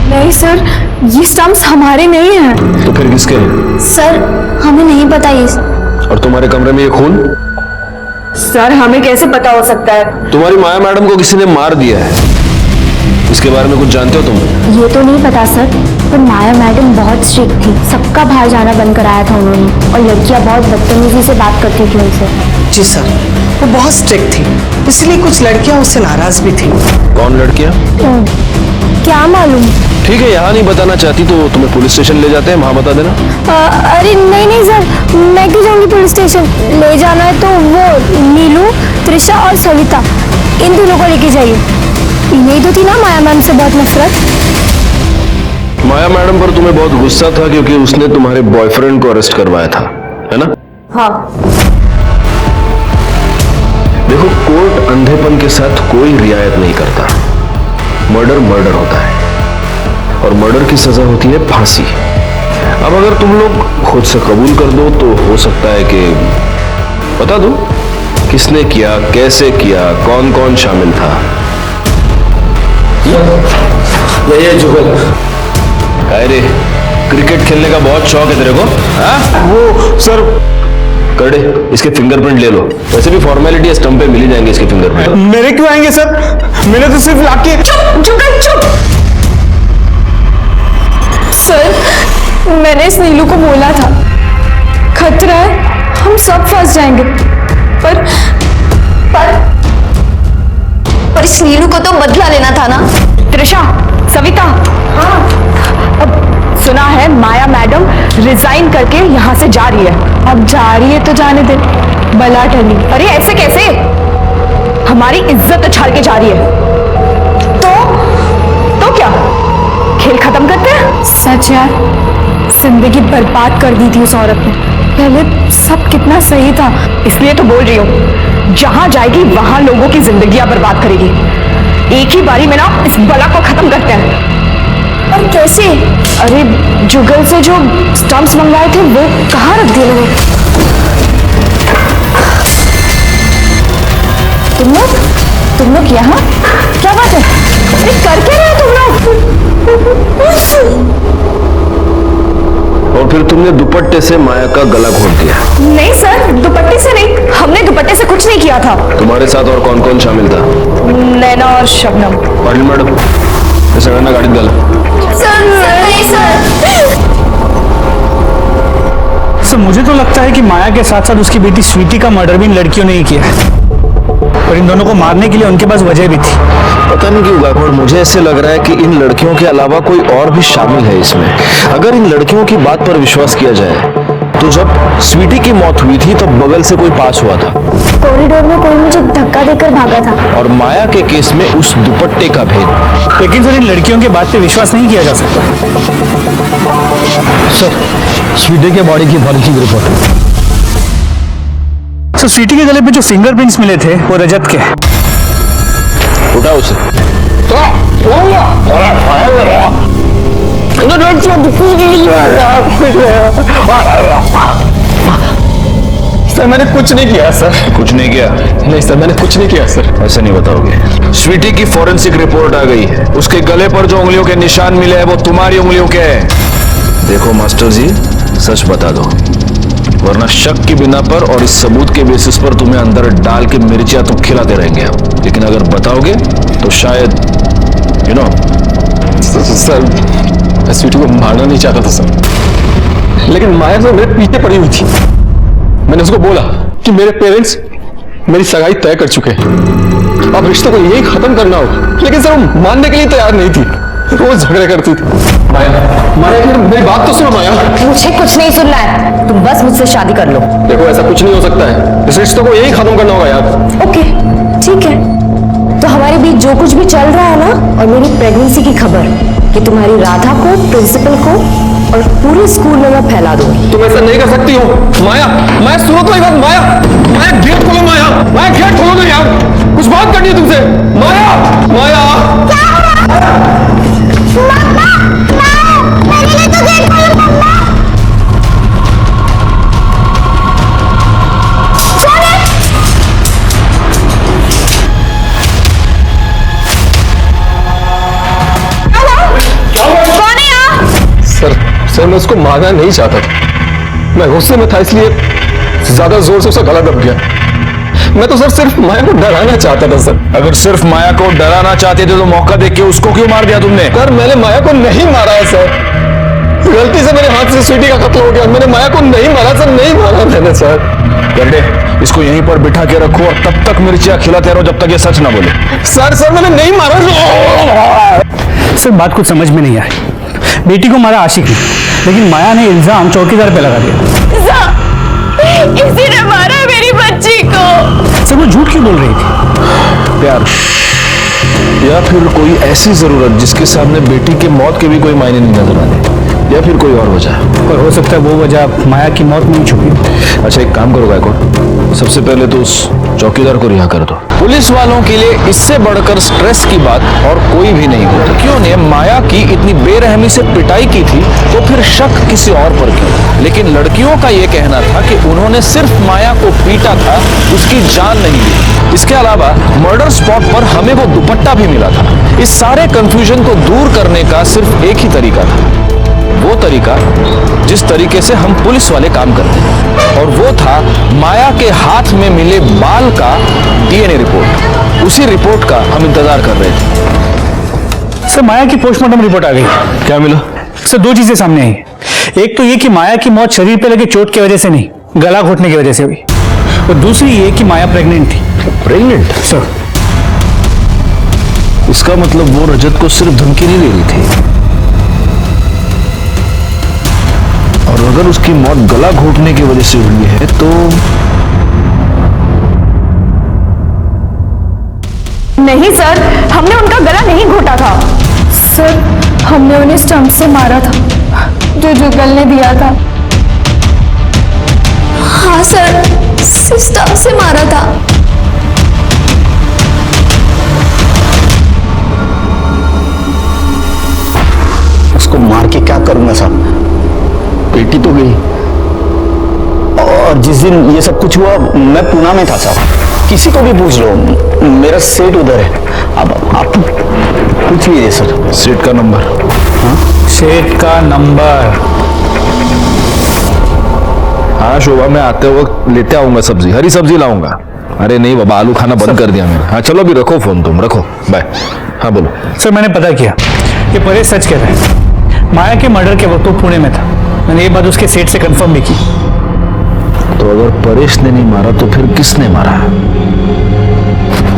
नहीं सर, ये स्टम्प्स हमारे नहीं हैं। तो फिर किसके हैं? सर, हमें नहीं पता ये। और तुम्हारे कमरे में ये खून? सर, हमें कैसे पता हो सकता है? तुम्हारी माया मैडम को किसी ने मार दिया है, इसके बारे में कुछ जानते हो तुम? ये तो नहीं पता सर, पर माया मैडम बहुत स्ट्रिक्ट थी। सबका बाहर जाना बंद कराया था उन्होंने, और लड़कियां बहुत बदतमीजी से बात करती थी उनसे। जी सर, वो बहुत स्ट्रिक्ट थी, इसलिए कुछ लड़कियां उससे नाराज भी थी। कौन लड़कियां? क्या मालूम। ठीक है, यहाँ नहीं बताना चाहती तो तुम्हें पुलिस स्टेशन ले जाते हैं, वहां बता देना। अरे नहीं सर, मैं क्यों जाऊंगी पुलिस स्टेशन? ले जाना है तो वो नीलू, त्रिशा और सविता, इन दोनों को लेके जाइए। इन्हें तो थी ना माया मैम से बहुत नफरत। माया मैडम पर तुम्हें बहुत गुस्सा था क्योंकि उसने तुम्हारे बॉयफ्रेंड को अरेस्ट करवाया था, है ना? हाँ। देखो, कोर्ट अंधेपन के साथ कोई रियायत नहीं करता। मर्डर मर्डर होता है, और मर्डर की सजा होती है फांसी। अब अगर तुम लोग खुद से कबूल कर दो तो हो सकता है कि बता दो किसने किया, कैसे किया, कौन कौन शामिल था। ये जुगल। अरे, क्रिकेट खेलने का बहुत शौक है तेरे को? हाँ? वो सर, करडे, इसके फिंगरप्रिंट ले लो। वैसे भी फॉर्मेलिटी स्टंप पे मिल ही जाएंगे इसके फिंगरप्रिंट। मेरे क्यों आएंगे सर? मैंने तो सिर्फ लाके। चुप। सर, मैंने इस नीलू को बोला था, खतरा है, हम सब फंस जाएंगे। पर इस नीलू को तो बदला लेना था ना। त्रिशा, सविता। हाँ। अब सुना है माया मैडम रिजाइन करके यहाँ से जा रही है। अब जा रही है तो जाने दे, बला टली। अरे ऐसे कैसे? हमारी इज्जत उछाल के जा रही है। तो क्या खेल खत्म करते हैं? सच यार, जिंदगी बर्बाद कर दी थी उस औरत ने। पहले सब कितना सही था। इसलिए तो बोल रही हूँ, जहां जाएगी वहां लोगों की जिंदगियां बर्बाद करेगी। एक ही बारी में ना इस बला को खत्म करते हैं। और कैसे? अरे, जुगल से जो स्टम्प्स मंगवाए थे वो कहाँ रख दिए मैंने? तुम लोग यहाँ? क्या बात है? अरे कर क्या रहे हो तुम लोग? और फिर तुमने दुपट्टे से माया का गला घोट दिया? नहीं सर, दुपट्टे से नहीं, हमने दुपट्टे से कुछ नहीं किया था। तुम्हारे साथ और कौन कौन शामिल था? नैना और शबनम। पाटिल मैडम, इसे नैना गाड़ी डाला। सर, मुझे तो लगता है कि माया के साथ साथ उसकी बेटी स्वीटी का मर्डर भी इन लड़कियों ने ही किया है, और इन दोनों को मारने के लिए उनके पास वजह भी थी। पता नहीं क्यों गायकवाड़, मुझे ऐसे लग रहा है कि इन लड़कियों के अलावा कोई और भी शामिल है इसमें। अगर इन लड़कियों की बात पर विश्वास किया जाए तो जब स्वीटी की मौत हुई थी तब बगल से कोई पास हुआ था, कॉरिडोर में कोई मुझे धक्का देकर भागा था। और माया के केस में उस दुपट्टे का भेद। लेकिन सर, इन लड़कियों के बात पे विश्वास नहीं किया जा सकता। सर, स्वीटी के बॉडी की फॉरेंसिक रिपोर्ट। सर, स्वीटी के गले पे जो फिंगरप्रिंट्स मिले थे वो रजत के। उठाओ उसे। सर, मैंने कुछ नहीं किया सर। कुछ नहीं किया? नहीं सर, मैंने कुछ नहीं किया सर। ऐसे नहीं बताओगे। स्वीटी की फॉरेंसिक रिपोर्ट आ गई है, उसके गले पर जो उंगलियों के निशान मिले हैं वो तुम्हारी उंगलियों के हैं। देखो मास्टर जी, सच बता दो, वरना शक की बिना पर और इस सबूत के बेसिस पर तुम्हें अंदर डाल के मिर्चियां तुम खिलाते रहेंगे हम। लेकिन अगर बताओगे तो शायद सर मैं स्वीटी को मारना नहीं चाहता था सर, लेकिन माया तो मेरे पीछे पड़ी हुई थी। मैंने उसको बोला कि मेरे पेरेंट्स मेरी सगाई तय कर चुके हैं, अब रिश्ते को यही खत्म करना होगा। लेकिन सर वो मानने के लिए तैयार नहीं थी, रोज झगड़े करती थी। माया मेरी बात तो सुनो माया। मुझे कुछ नहीं सुनना है, तुम बस मुझसे शादी कर लो। देखो ऐसा कुछ नहीं हो सकता है, इस रिश्ते को यही खत्म करना होगा यार। ओके ठीक है, तो हमारे बीच जो कुछ भी चल रहा है ना, और मेरी प्रेगनेंसी की खबर कि तुम्हारी राधा को, प्रिंसिपल को और पूरे स्कूल में मैं फैला दूंगी। तुम ऐसा नहीं कर सकती हो माया। माया सुनो तो एक बात माया। माया गेट खोलो माया। माया गेट खोलो ना यार, कुछ बात करनी है तुमसे। माया माया क्या हो रहा है? मम्मा, मेरे लिए तो गेट खोलो मम्मा। सर मैं उसको मारना नहीं चाहता था, मैं गुस्से में था इसलिए ज्यादा जोर से उसका गला दब गया। मैं तो सर सिर्फ माया को डराना चाहता था सर। अगर सिर्फ माया को डराना चाहते थे तो मौका देख के उसको क्यों मार दिया तुमने? सर मैंने माया को नहीं मारा है सर, गलती से मेरे हाथ से स्वीटी का कत्ल हो गया। मैंने माया को नहीं मारा सर, नहीं मारा मैंने सर। गड्ढे इसको यहीं पर बिठा के रखो और तब तक मिर्चियां खिलाते रहो जब तक ये सच ना बोले। सर मैंने नहीं मारा सर। बात कुछ समझ में नहीं आई। बेटी को मारा आशिक ने, लेकिन माया ने इल्जाम चौकीदार पे लगा दिया। इसी ने मारा मेरी बच्ची को। सर वो झूठ क्यों बोल रही थी? प्यार या फिर कोई ऐसी जरूरत जिसके सामने बेटी के मौत के भी कोई मायने नहीं नजर आते, या फिर कोई और वजह? पर हो सकता है वो वजह माया की मौत में ही छुपी। अच्छा एक काम करो गायकवाड़, सबसे पहले तो उस चौकीदार को रिहा कर दो। पुलिस वालों के लिए इससे बढ़कर स्ट्रेस की बात और कोई भी नहीं होती। लड़कियों ने माया की इतनी बेरहमी से पिटाई की थी तो फिर शक किसी और पर क्यों? लेकिन लड़कियों का यह कहना था कि उन्होंने सिर्फ माया को पीटा था, उसकी जान नहीं ली। इसके अलावा मर्डर स्पॉट पर हमें वो दुपट्टा भी मिला था। इस सारे कंफ्यूजन को दूर करने का सिर्फ एक ही तरीका था, वो तरीका जिस तरीके से हम पुलिस वाले काम करते हैं, और वो था माया के हाथ में मिले बाल का डीएनए रिपोर्ट। उसी रिपोर्ट का हम इंतजार कर रहे थे। सर माया की पोस्टमार्टम रिपोर्ट आ गई। क्या मिला? सर दो चीजें सामने आई। एक तो ये कि माया की मौत शरीर पे लगे चोट की वजह से नहीं, गला घोटने की वजह से हुई, और दूसरी ये कि माया प्रेग्नेंट थी। प्रेग्नेंट? सर इसका मतलब वो रजत को सिर्फ धमकी नहीं दे रही थी, और अगर उसकी मौत गला घोटने की वजह से हुई है तो नहीं सर, हमने उनका गला नहीं घोटा था। सर हमने उन्हें स्टंप से मारा था, जो जुगल ने दिया था। हाँ सर, स्टंप से मारा था। उसको मार के क्या करूंगा साहब, बेटी तो गई, और जिस दिन ये सब कुछ हुआ मैं पूना में था साहब। किसी को भी पूछ लो, मेरा सेट उधर है। अब आप पूछ लीजिए सर। सेट का नंबर? हाँ सेट का नंबर। हाँ शोभा, मैं आते वक्त लेते आऊंगा सब्जी, हरी सब्जी लाऊंगा। अरे नहीं बाबा, आलू खाना बंद कर दिया मैंने। हाँ चलो अभी रखो फोन, तुम रखो, बाय। हाँ बोलो। सर मैंने पता किया, ये परेश सच कह रहा है। माया के मर्डर के वक्त वो पुणे में था। मैंने ये बात उसके सेठ से कंफर्म भी की। तो अगर परेश ने नहीं मारा तो फिर किसने मारा?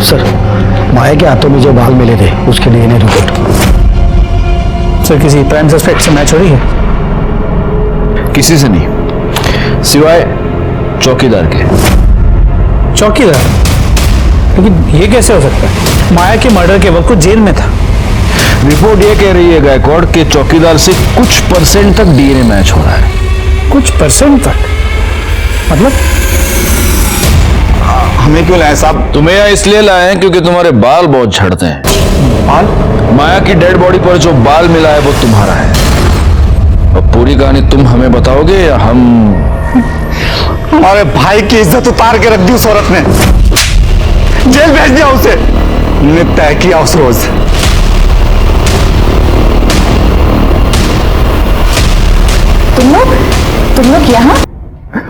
सर माया के हाथों में जो बाल मिले थे उसके डीएनए रिपोर्ट। सर किसी प्राइम सस्पेक्ट से मैच हो रही है? किसी से नहीं, सिवाय चौकीदार के। चौकीदार? लेकिन ये कैसे हो सकता है? माया के मर्डर के वक्त वो जेल में था। रिपोर्ट ये कह रही है गायकवाड़ के चौकीदार से कुछ परसेंट तक डीएनए मैच हो रहा है। कुछ परसेंट तक? मतलब? हमें क्यों लाए साहब? तुम्हें यहाँ इसलिए लाए हैं क्योंकि तुम्हारे बाल बहुत झड़ते हैं। बाल? माया की डेड बॉडी पर जो बाल मिला है वो तुम्हारा है। अब पूरी कहानी तुम हमें बताओगे या हम? हमारे भाई की इज्जत उतार के रख दी उस औरत ने, जेल भेज दिया उसे। हमने तय किया उस रोज। तुम लोग यहाँ?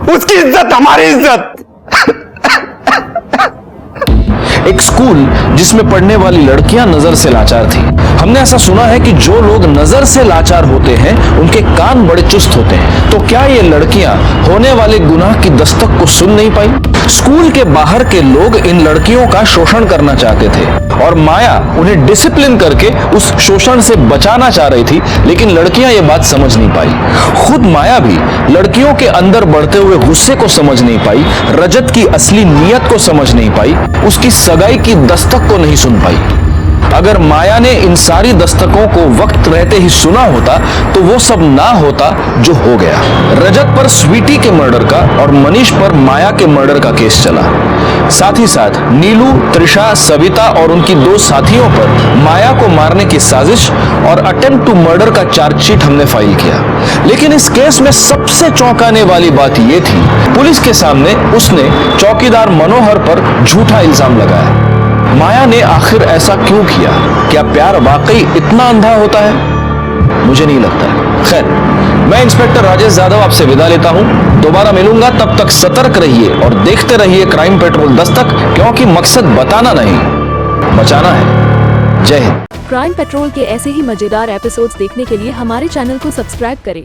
उसकी इज्जत हमारी इज्जत। एक स्कूल जिसमें पढ़ने वाली लड़कियां नजर से लाचार थी। हमने ऐसा सुना है कि जो लोग नजर से लाचार होते हैं उनके कान बड़े चुस्त होते हैं। तो क्या ये लड़कियां होने वाले गुनाह की दस्तक को सुन नहीं पाई? स्कूल के बाहर के लोग इन लड़कियों का शोषण करना चाहते थे और माया उन्हें डिसिप्लिन करके उस शोषण से बचाना चाह रही थी, लेकिन लड़कियां ये बात समझ नहीं पाई। खुद माया भी लड़कियों के अंदर बढ़ते हुए गुस्से को समझ नहीं पाई, रजत की असली नीयत को समझ नहीं पाई, उसकी सगाई की दस्तक को नहीं सुन पाई। अगर माया ने इन सारी दस्तकों को वक्त रहते ही सुना होता तो वो सब ना होता जो हो गया। रजत पर स्वीटी के मर्डर का और मनीष पर माया के मर्डर का केस चला। साथ ही साथ नीलू, त्रिशा, सविता और उनकी 2 साथियों पर माया को मारने की साजिश और अटेम्प्ट टू मर्डर का चार्जशीट हमने फाइल किया। लेकिन इस केस में सबसे चौंकाने वाली बात यह थी, पुलिस के सामने उसने चौकीदार मनोहर पर झूठा इल्जाम लगाया। माया ने आखिर ऐसा क्यों किया? क्या प्यार वाकई इतना अंधा होता है? मुझे नहीं लगता। खैर, मैं इंस्पेक्टर राजेश यादव आपसे विदा लेता हूं। दोबारा मिलूंगा, तब तक सतर्क रहिए और देखते रहिए क्राइम पेट्रोल दस्तक, क्योंकि मकसद बताना नहीं, बचाना है। जय हिंद। क्राइम पेट्रोल के ऐसे ही मजेदार एपिसोड्स देखने के लिए हमारे चैनल को सब्सक्राइब करें